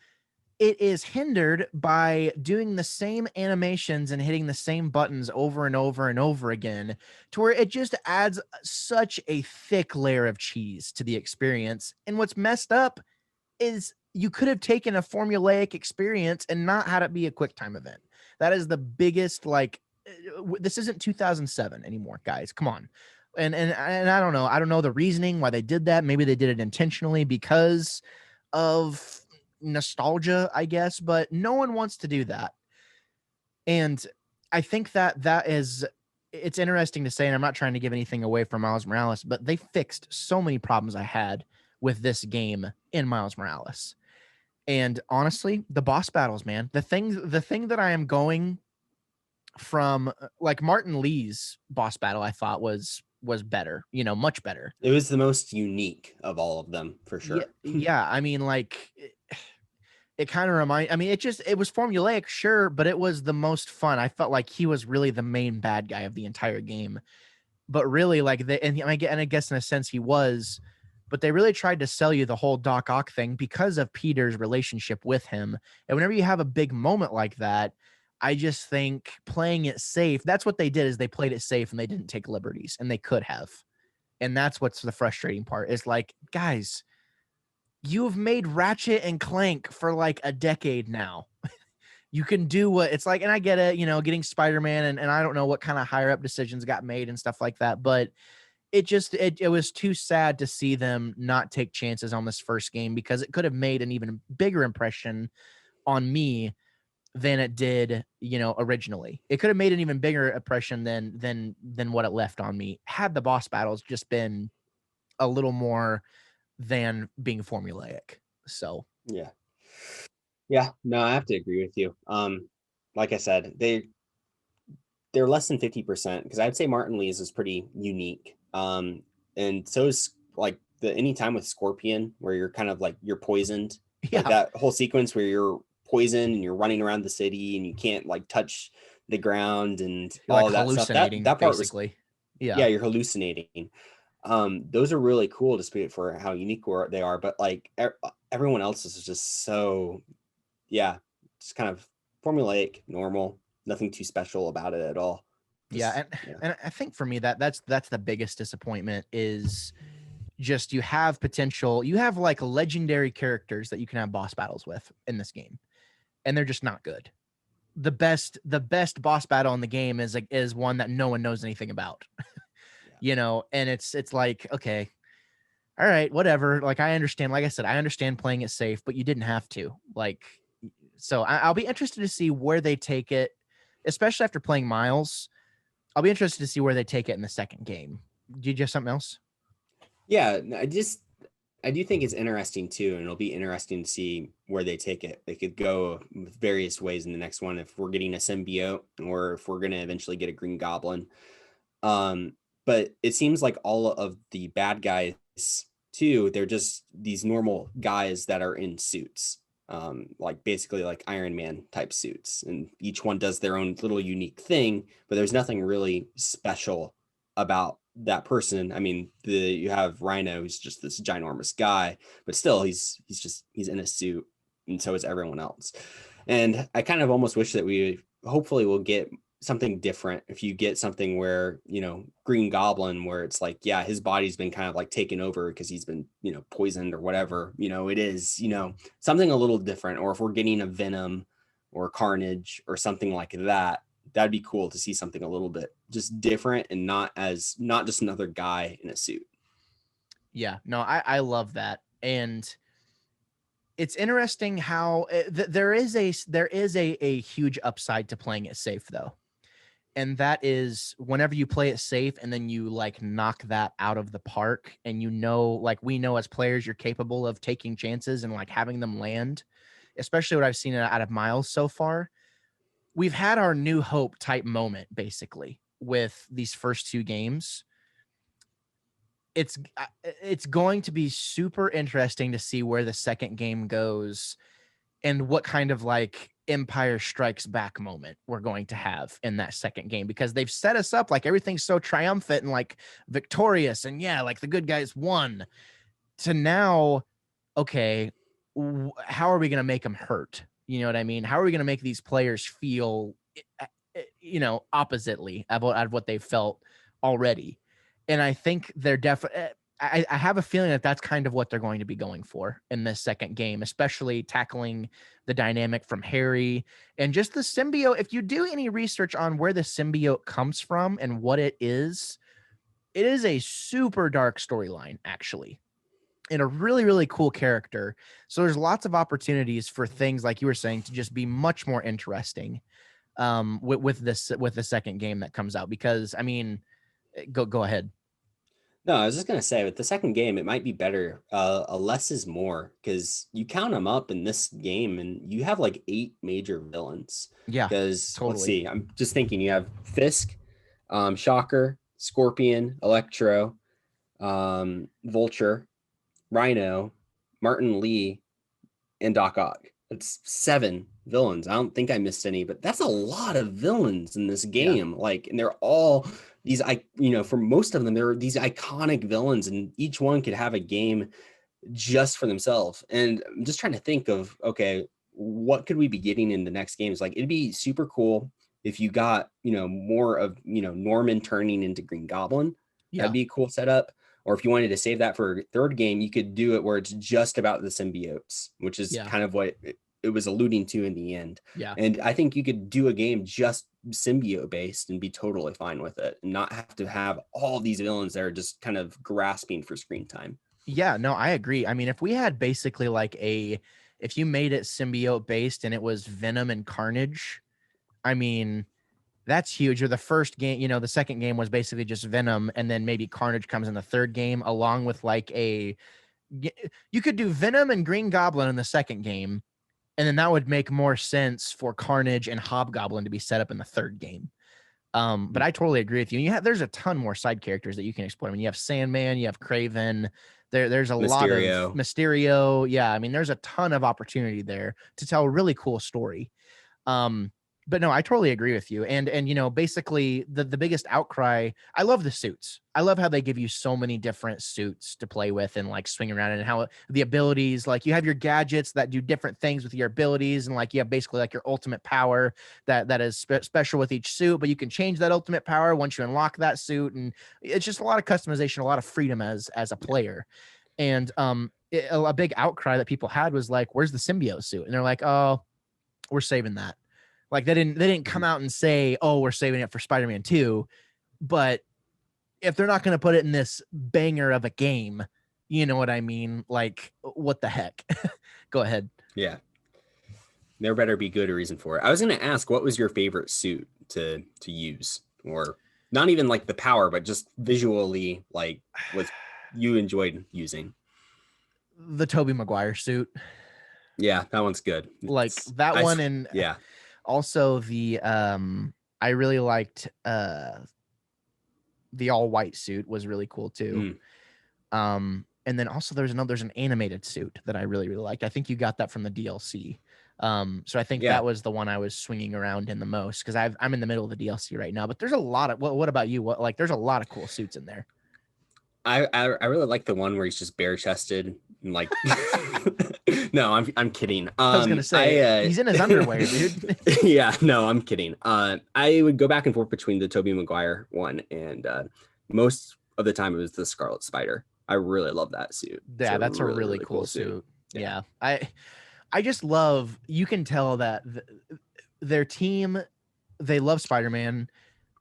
it is hindered by doing the same animations and hitting the same buttons over and over and over again to where it just adds such a thick layer of cheese to the experience. And what's messed up is you could have taken a formulaic experience and not had it be a quick time event. That is the biggest like this isn't 2007 anymore, guys. Come on. And I don't know. I don't know the reasoning why they did that. Maybe they did it intentionally because of nostalgia, I guess, but no one wants to do that. And I think that is it's interesting to say, and I'm not trying to give anything away from Miles Morales, but they fixed so many problems I had with this game in Miles Morales. And honestly, the boss battles, man, the thing that I am going from like Martin Lee's boss battle, I thought was better, much better. It was the most unique of all of them for Yeah, sure. yeah. I mean, like it kind of I mean, it was formulaic, sure, but it was the most fun. I felt like he was really the main bad guy of the entire game. But really, like and I guess in a sense he was, but they really tried to sell you the whole Doc Ock thing because of Peter's relationship with him. And whenever you have a big moment like that, I just think playing it safe, that's what they did is they played it safe and they didn't take liberties and they could have. And that's what's the frustrating part is like, guys, you have made Ratchet and Clank for like a decade now. You can do what it's like, and I get it, getting Spider-Man and I don't know what kind of higher up decisions got made and stuff like that, but it was too sad to see them not take chances on this first game because it could have made an even bigger impression on me than it did, originally. It could have made an even bigger impression than what it left on me had the boss battles just been a little more than being formulaic. So Yeah. Yeah, no, I have to agree with you. Like I said, they're less than 50% because I'd say Martin Lee's is pretty unique. And so is like the any time with Scorpion where you're kind of like you're poisoned, like yeah, that whole sequence where you're poisoned and you're running around the city and you can't like touch the ground and you're all like of that stuff. That hallucinating that part was basically. Yeah. yeah, you're hallucinating. Those are really cool to speak for how unique they are, but like everyone else is just so yeah, just kind of formulaic, normal, nothing too special about it at all. Yeah, Just and yeah. and I think for me that's the biggest disappointment is just you have potential, you have like legendary characters that you can have boss battles with in this game, and they're just not good. The best boss battle in the game is one that no one knows anything about. Yeah. And it's like, okay, all right, whatever. Like I understand, like I said, I understand playing it safe, but you didn't have to. Like, so I'll be interested to see where they take it, especially after playing Miles. I'll be interested to see where they take it in the second game. Do you have something else? Yeah, I do think it's interesting too, and it'll be interesting to see where they take it. They could go with various ways in the next one if we're getting a symbiote or if we're gonna eventually get a Green Goblin. Um, but it seems like all of the bad guys too, they're just these normal guys that are in suits. Like basically like Iron Man type suits, and each one does their own little unique thing, but there's nothing really special about that person. I mean, you have Rhino, who's just this ginormous guy, but still he's in a suit, and so is everyone else. And I kind of almost wish that we hopefully will get something different if you get something where Green Goblin, where it's like yeah, his body's been kind of like taken over because he's been poisoned or whatever. It is something a little different. Or if we're getting a Venom or Carnage or something like that, that'd be cool to see something a little bit just different and not just another guy in a suit. Yeah, no, I love that. And it's interesting how there is a huge upside to playing it safe though. And that is whenever you play it safe and then you like knock that out of the park, and like we know as players you're capable of taking chances and like having them land, especially what I've seen out of Miles so far. We've had our New Hope type moment basically with these first two games. It's going to be super interesting to see where the second game goes and what kind of like Empire Strikes Back moment we're going to have in that second game, because they've set us up like everything's so triumphant and like victorious, and yeah, like the good guys won, to now, okay, how are we going to make them hurt? You know what I mean? How are we going to make these players feel, oppositely of what they felt already? And I think they're definitely. I have a feeling that that's kind of what they're going to be going for in this second game, especially tackling the dynamic from Harry and just the symbiote. If you do any research on where the symbiote comes from and what it is a super dark storyline, actually, and a really, really cool character. So there's lots of opportunities for things like you were saying to just be much more interesting with the second game that comes out. Because I mean, go ahead. No, I was just gonna say with the second game, it might be better. A less is more because you count them up in this game, and you have like 8 major villains. Yeah, Because let's totally. see, I'm just thinking you have Fisk, Shocker, Scorpion, Electro, Vulture, Rhino, Martin Lee, and Doc Ock. It's 7 villains. I don't think I missed any, but that's a lot of villains in this Yeah. game. Like, and they're all these, for most of them, there are these iconic villains, and each one could have a game just for themselves. And I'm just trying to think of, okay, what could we be getting in the next games? Like, it'd be super cool if you got, more of, Norman turning into Green Goblin. That'd Yeah. be a cool setup. Or if you wanted to save that for a third game, you could do it where it's just about the symbiotes, which is Yeah. kind of what it was alluding to in the end. Yeah. And I think you could do a game just symbiote based and be totally fine with it and not have to have all these villains that are just kind of grasping for screen time. Yeah, no, I agree. I mean, if we had basically like if you made it symbiote based and it was Venom and Carnage, I mean, that's huge. Or the first game, you know, the second game was basically just Venom, and then maybe Carnage comes in the third game, along with like you could do Venom and Green Goblin in the second game, and then that would make more sense for Carnage and Hobgoblin to be set up in the third game. But I totally agree with you. There's a ton more side characters that you can explore. I mean, you have Sandman, you have Craven. There's a lot of Mysterio. Yeah, I mean, there's a ton of opportunity there to tell a really cool story. But no, I totally agree with you. And you know, basically the biggest outcry, I love the suits. I love how they give you so many different suits to play with and like swing around, and how the abilities, like you have your gadgets that do different things with your abilities, and like you have basically like your ultimate power that is special with each suit, but you can change that ultimate power once you unlock that suit. And it's just a lot of customization, a lot of freedom as a player. And a big outcry that people had was like, where's the symbiote suit? And they're like, oh, we're saving that. Like they didn't come out and say, oh, we're saving it for Spider-Man 2. But if they're not going to put it in this banger of a game, you know what I mean? Like, what the heck? Go ahead. Yeah. There better be good reason for it. I was going to ask, what was your favorite suit to use? Or not even like the power, but just visually, like what you enjoyed using? The Tobey Maguire suit. Yeah, that one's good. Like that one. And yeah. Also the I really liked the all white suit was really cool too. And then also there's an animated suit that I really liked. I think you got that from the DLC. So I think that was the one I was swinging around in the most, because I'm in the middle of the DLC right now. But there's a lot of what about you? There's a lot of cool suits in there. I really like the one where he's just bare chested and like no, I'm kidding. I was gonna say he's in his underwear, dude. Yeah, no, I'm kidding. I would go back and forth between the Tobey Maguire one, and most of the time it was the Scarlet Spider. I really love that suit. Yeah, that's a really cool suit. Yeah. I just love, you can tell that their team, they love Spider-Man.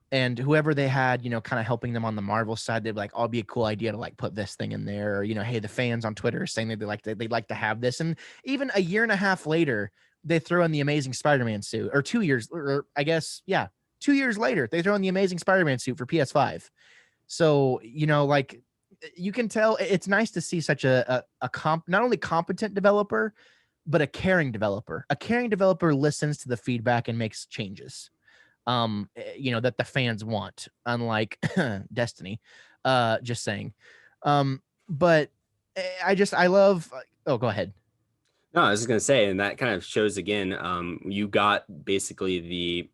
And whoever they had, you know, kind of helping them on the Marvel side, they'd be like, oh, it'd be a cool idea to like put this thing in there. Or, you know, hey, the fans on Twitter are saying they'd like to have this. And even a year and a half later, they throw in the Amazing Spider-Man suit, or 2 years, or I guess, 2 years later, they throw in the Amazing Spider-Man suit for PS5. So, you know, like you can tell it's nice to see such a not only competent developer, but a caring developer. A caring developer listens to the feedback and makes changes. You know, that the fans want, unlike Destiny. Just saying. But I love, oh, go ahead. No, I was just gonna say, and that kind of shows again, you got basically the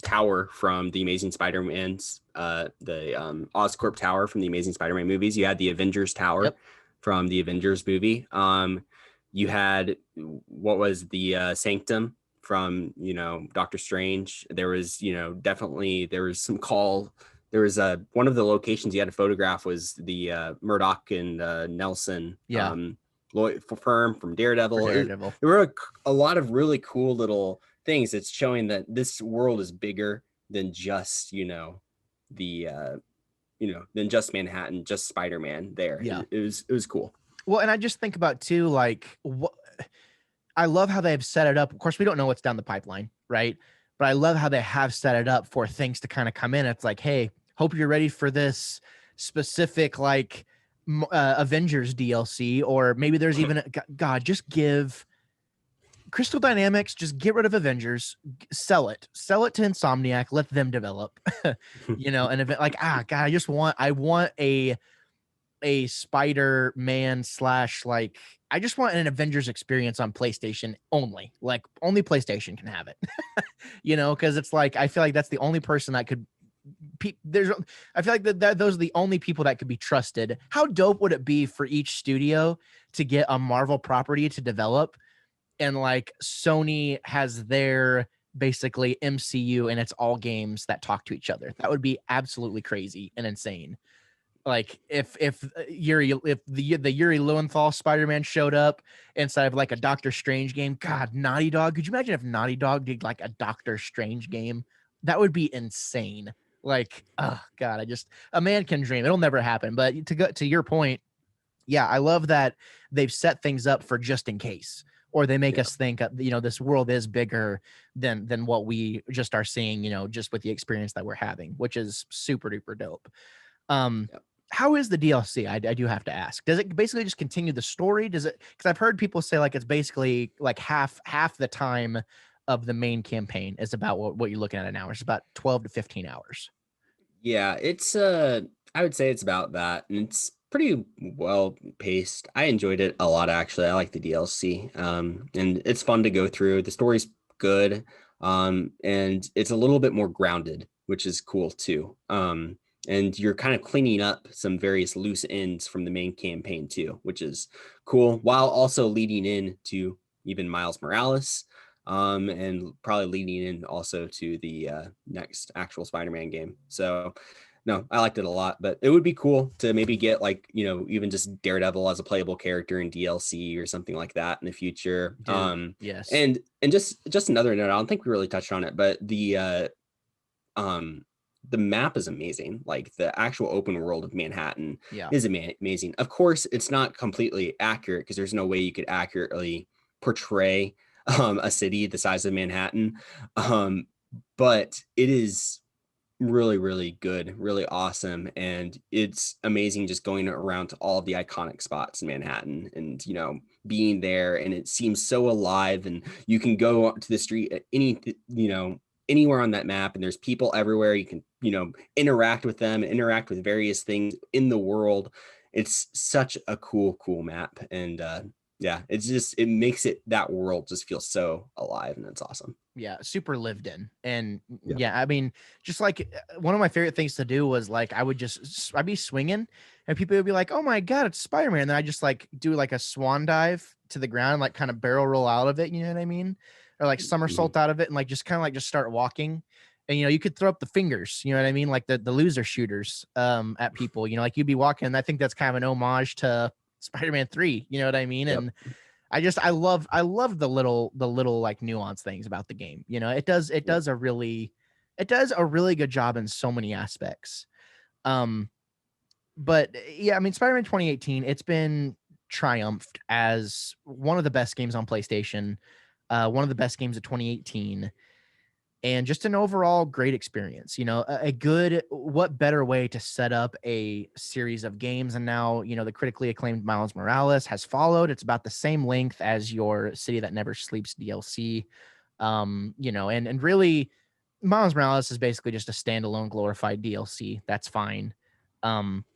tower from the Amazing Spider-Man's the Oscorp Tower from the Amazing Spider-Man movies. You had the Avengers Tower from the Avengers movie. You had what was the Sanctum from, you know, Doctor Strange. There was, you know, definitely there was some there was one of the locations you had to photograph was the Murdoch and Nelson firm from Daredevil. There were a lot of really cool little things. It's showing that this world is bigger than just, you know, than just Manhattan, just Spider-Man there. It was cool. Well, and I just think about too, like I love how they've set it up. Of course, we don't know what's down the pipeline, right? But I love how they have set it up for things to kind of come in. It's like, hey, hope you're ready for this specific, like, Avengers DLC, or maybe there's even God, just give Crystal Dynamics, just get rid of Avengers, sell it to Insomniac, let them develop, you know, an event like, God, I want a Spider-Man / like, I just want an Avengers experience on PlayStation only. Like, only PlayStation can have it, you know, because it's like, I feel like that's the only person that could. I feel like that those are the only people that could be trusted. How dope would it be for each studio to get a Marvel property to develop, and like Sony has their basically MCU and it's all games that talk to each other? That would be absolutely crazy and insane. Like if the Yuri Lowenthal Spider-Man showed up inside of like a Doctor Strange game, God, Naughty Dog. Could you imagine if Naughty Dog did like a Doctor Strange game? That would be insane. Like, oh God, a man can dream. It'll never happen. But to go to your point, Yeah, I love that they've set things up for just in case, or they make Yeah. us think, this world is bigger than what we just are seeing, just with the experience that we're having, which is super duper dope. Um, Yeah. how is the DLC? I do have to ask. Does it basically just continue the story? Does it? Because I've heard people say like it's basically like half the time of the main campaign is about what you're looking at an hour. It's about 12 to 15 hours. Yeah, it's I would say it's about that, and it's pretty well paced. I enjoyed it a lot actually. I like the DLC. And it's fun to go through. The story's good. And it's a little bit more grounded, which is cool too. And you're kind of cleaning up some various loose ends from the main campaign too, which is cool, while also leading in to even Miles Morales, and probably leading in also to the next actual Spider-Man game. So, no, I liked it a lot, but it would be cool to maybe get like, even just Daredevil as a playable character in DLC or something like that in the future. Dude, yes. And just another note, I don't think we really touched on it, but um the map is amazing. Like the actual open world of Manhattan Yeah. is amazing. Of course, it's not completely accurate because there's no way you could accurately portray a city the size of Manhattan. Um, but it is really, really good, really awesome. And it's amazing just going around to all of the iconic spots in Manhattan and, being there. And it seems so alive. And you can go up to the street at anywhere on that map, and there's people everywhere. You can, interact with them, interact with various things in the world. It's such a cool map. And, yeah, it makes that world just feel so alive, and it's awesome. Yeah, super lived in. And Yeah. yeah, I mean, just like one of my favorite things to do was like I'd be swinging and people would be like, "Oh my god, it's Spider-Man." And then I just like do like a swan dive to the ground, like kind of barrel roll out of it, you know what I mean? Or like Mhm. somersault out of it and like just kind of like just start walking. And you could throw up the fingers, you know what I mean? Like the loser shooters at people, like you'd be walking. And I think that's kind of an homage to Spider-Man 3, you know what I mean? Yep. And I love the little like nuance things about the game. Yep. It does a really good job in so many aspects. Um, but yeah, I mean, Spider-Man 2018, it's been triumphed as one of the best games on PlayStation, one of the best games of 2018, and just an overall great experience. A good, what better way to set up a series of games? And now, the critically acclaimed Miles Morales has followed. It's about the same length as your City That Never Sleeps DLC. And really, Miles Morales is basically just a standalone glorified DLC. That's fine.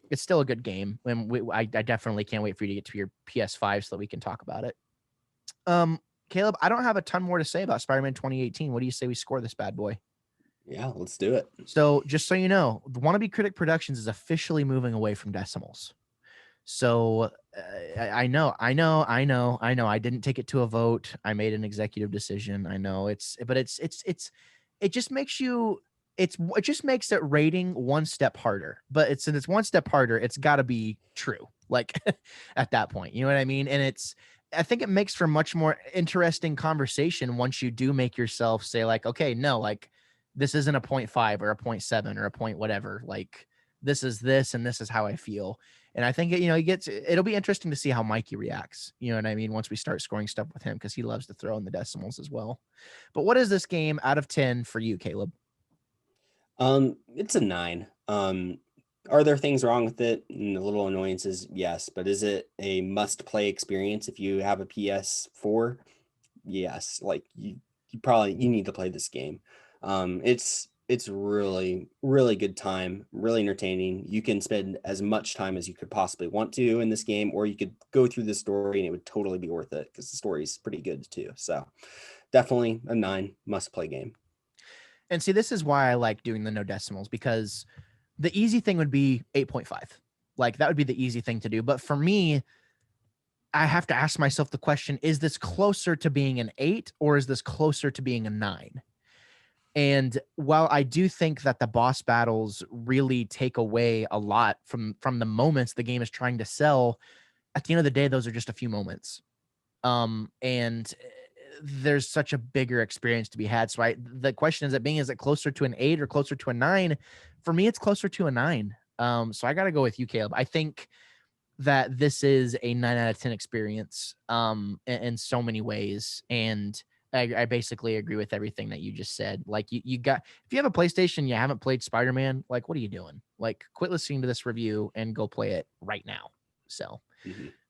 It's still a good game, and I definitely can't wait for you to get to your PS5 so that we can talk about it. Um, Caleb, I don't have a ton more to say about Spider-Man 2018. What do you say we score this bad boy? Yeah, let's do it. So, just so you know, the Wannabe Critic Productions is officially moving away from decimals. So, I know. I didn't take it to a vote. I made an executive decision. I know it just makes it just makes it rating one step harder. But since it's one step harder, it's got to be true. Like at that point, you know what I mean? And I think it makes for much more interesting conversation once you do make yourself say like, okay, no, like this isn't a 0.5 or a 0.7 or a point whatever. Like this is this and this is how I feel. And I think it'll be interesting to see how Mikey reacts. You know what I mean? Once we start scoring stuff with him, because he loves to throw in the decimals as well. But what is this game out of 10 for you, Caleb? It's a 9. Are there things wrong with it and little annoyances? Yes, but is it a must-play experience if you have a PS4? Yes, like you need to play this game. It's really really good time, really entertaining. You can spend as much time as you could possibly want to in this game, or you could go through the story and it would totally be worth it because the story is pretty good too. So definitely a 9 must-play game. And see, this is why I like doing the no decimals, because the easy thing would be 8.5. Like that would be the easy thing to do. But for me, I have to ask myself the question, is this closer to being an 8 or is this closer to being a 9? And while I do think that the boss battles really take away a lot from the moments the game is trying to sell, at the end of the day, those are just a few moments. And there's such a bigger experience to be had. So the question is it closer to an 8 or closer to a 9? For me, it's closer to a 9. So I got to go with you, Caleb. I think that this is a 9 out of 10 experience in so many ways. And I basically agree with everything that you just said. Like you got, if you have a PlayStation, you haven't played Spider-Man, like, what are you doing? Like, quit listening to this review and go play it right now. So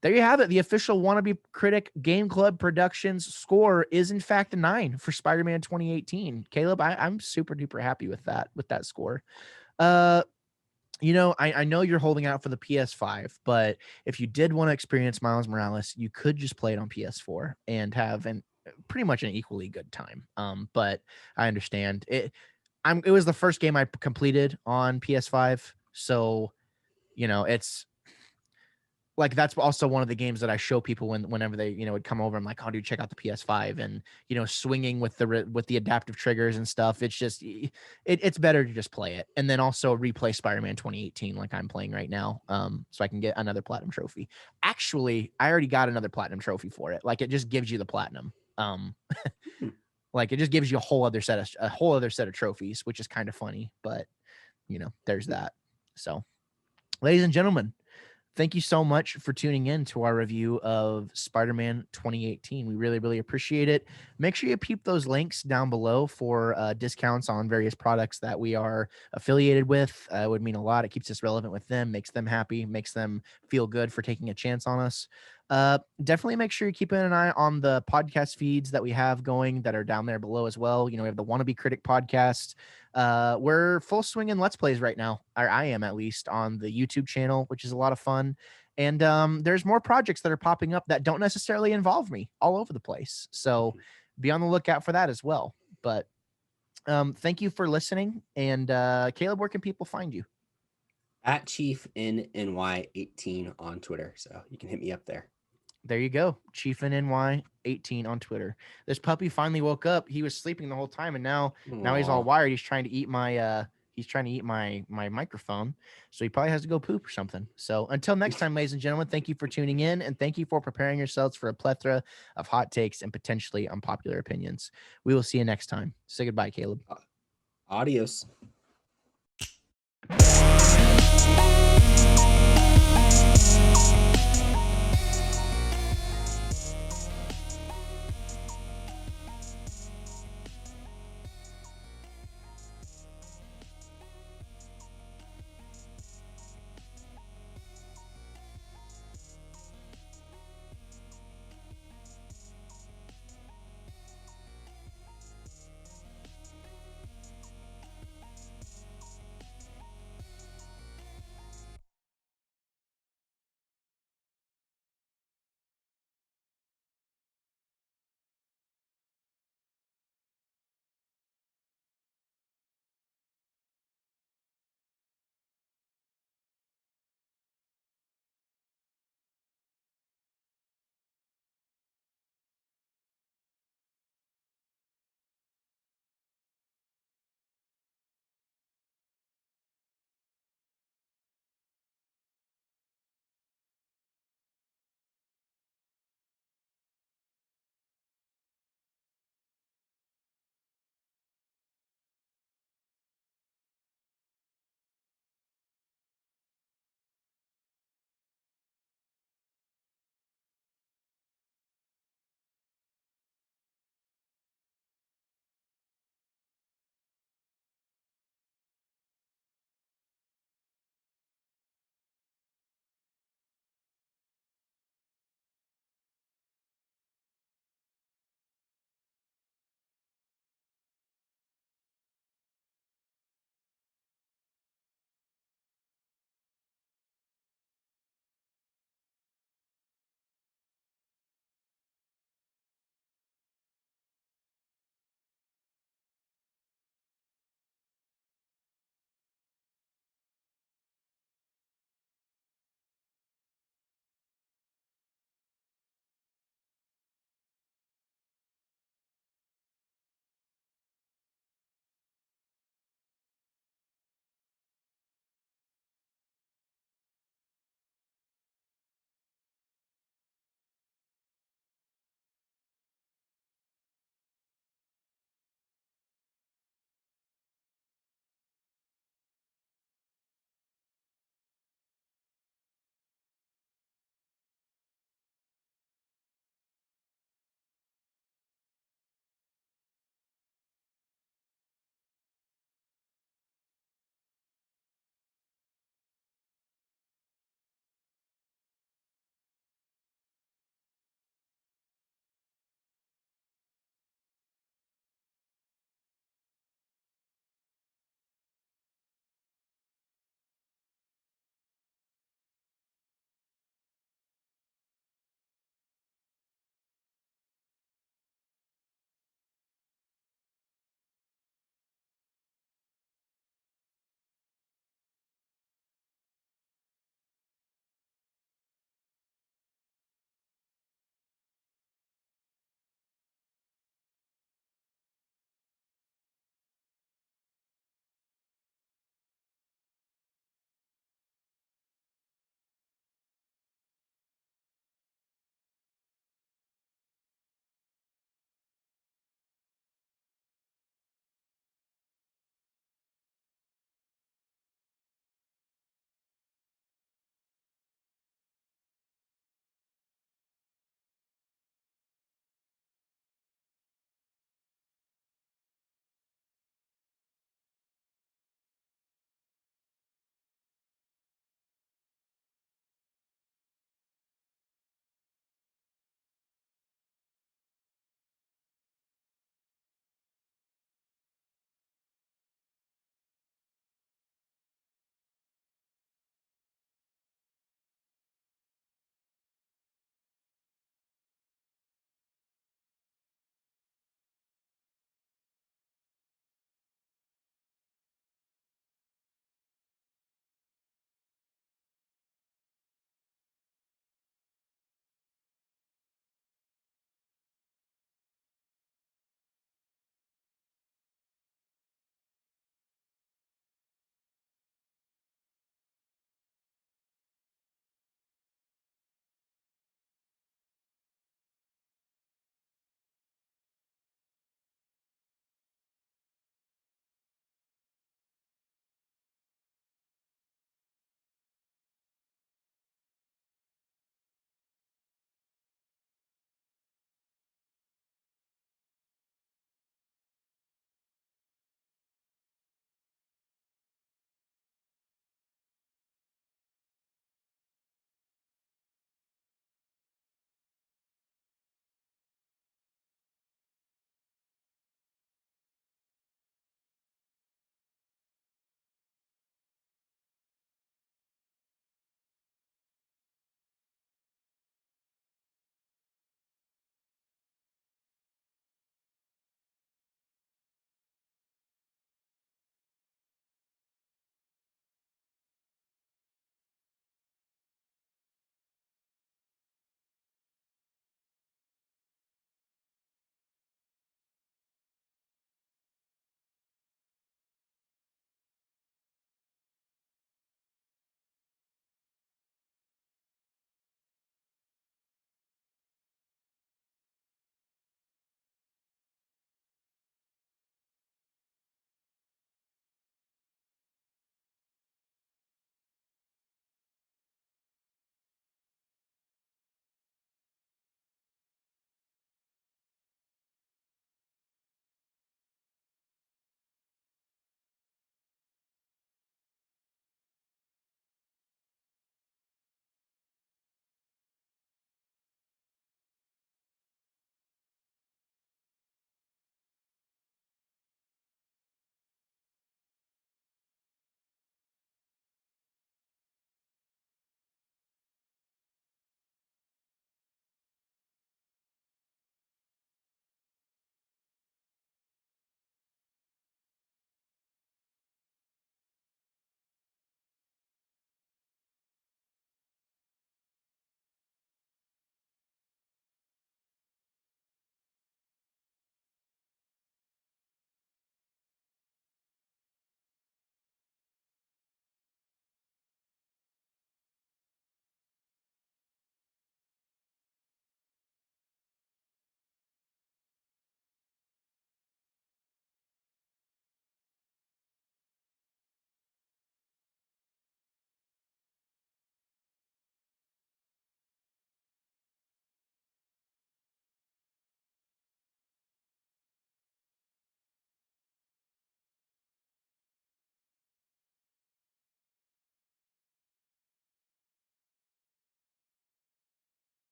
there you have it. The official Wannabe Critic Game Club Productions score is in fact a 9 for Spider-Man 2018. Caleb, I'm super duper happy with that score. You know, I know you're holding out for the PS5, but if you did want to experience Miles Morales, you could just play it on PS4 and have pretty much an equally good time. But I understand it. It was the first game I completed on PS5, so you know it's like that's also one of the games that I show people whenever they would come over. I'm like, oh dude, check out the PS5, and swinging with the adaptive triggers and stuff. It's just it's better to just play it, and then also replay Spider-Man 2018 like I'm playing right now, so I can get another platinum trophy. Actually, I already got another platinum trophy for it. Like it just gives you the platinum. Like it just gives you a whole other set of trophies, which is kind of funny, but there's that. So, ladies and gentlemen, thank you so much for tuning in to our review of Spider-Man 2018. We really, really appreciate it. Make sure you peep those links down below for discounts on various products that we are affiliated with. It would mean a lot. It keeps us relevant with them, makes them happy, makes them feel good for taking a chance on us. Definitely make sure you're keeping an eye on the podcast feeds that we have going that are down there below as well. We have the Wannabe Critic podcast. We're full swing in Let's Plays right now, or I am at least, on the YouTube channel, which is a lot of fun. And there's more projects that are popping up that don't necessarily involve me all over the place. So be on the lookout for that as well. But thank you for listening. And Caleb, where can people find you? At Chief NY18 on Twitter. So you can hit me up there. There you go. Chief NY 18 on Twitter. This puppy finally woke up. He was sleeping the whole time, and now he's all wired. He's trying to eat my microphone. So he probably has to go poop or something. So until next time, ladies and gentlemen, thank you for tuning in, and thank you for preparing yourselves for a plethora of hot takes and potentially unpopular opinions. We will see you next time. Say goodbye, Caleb. Adios.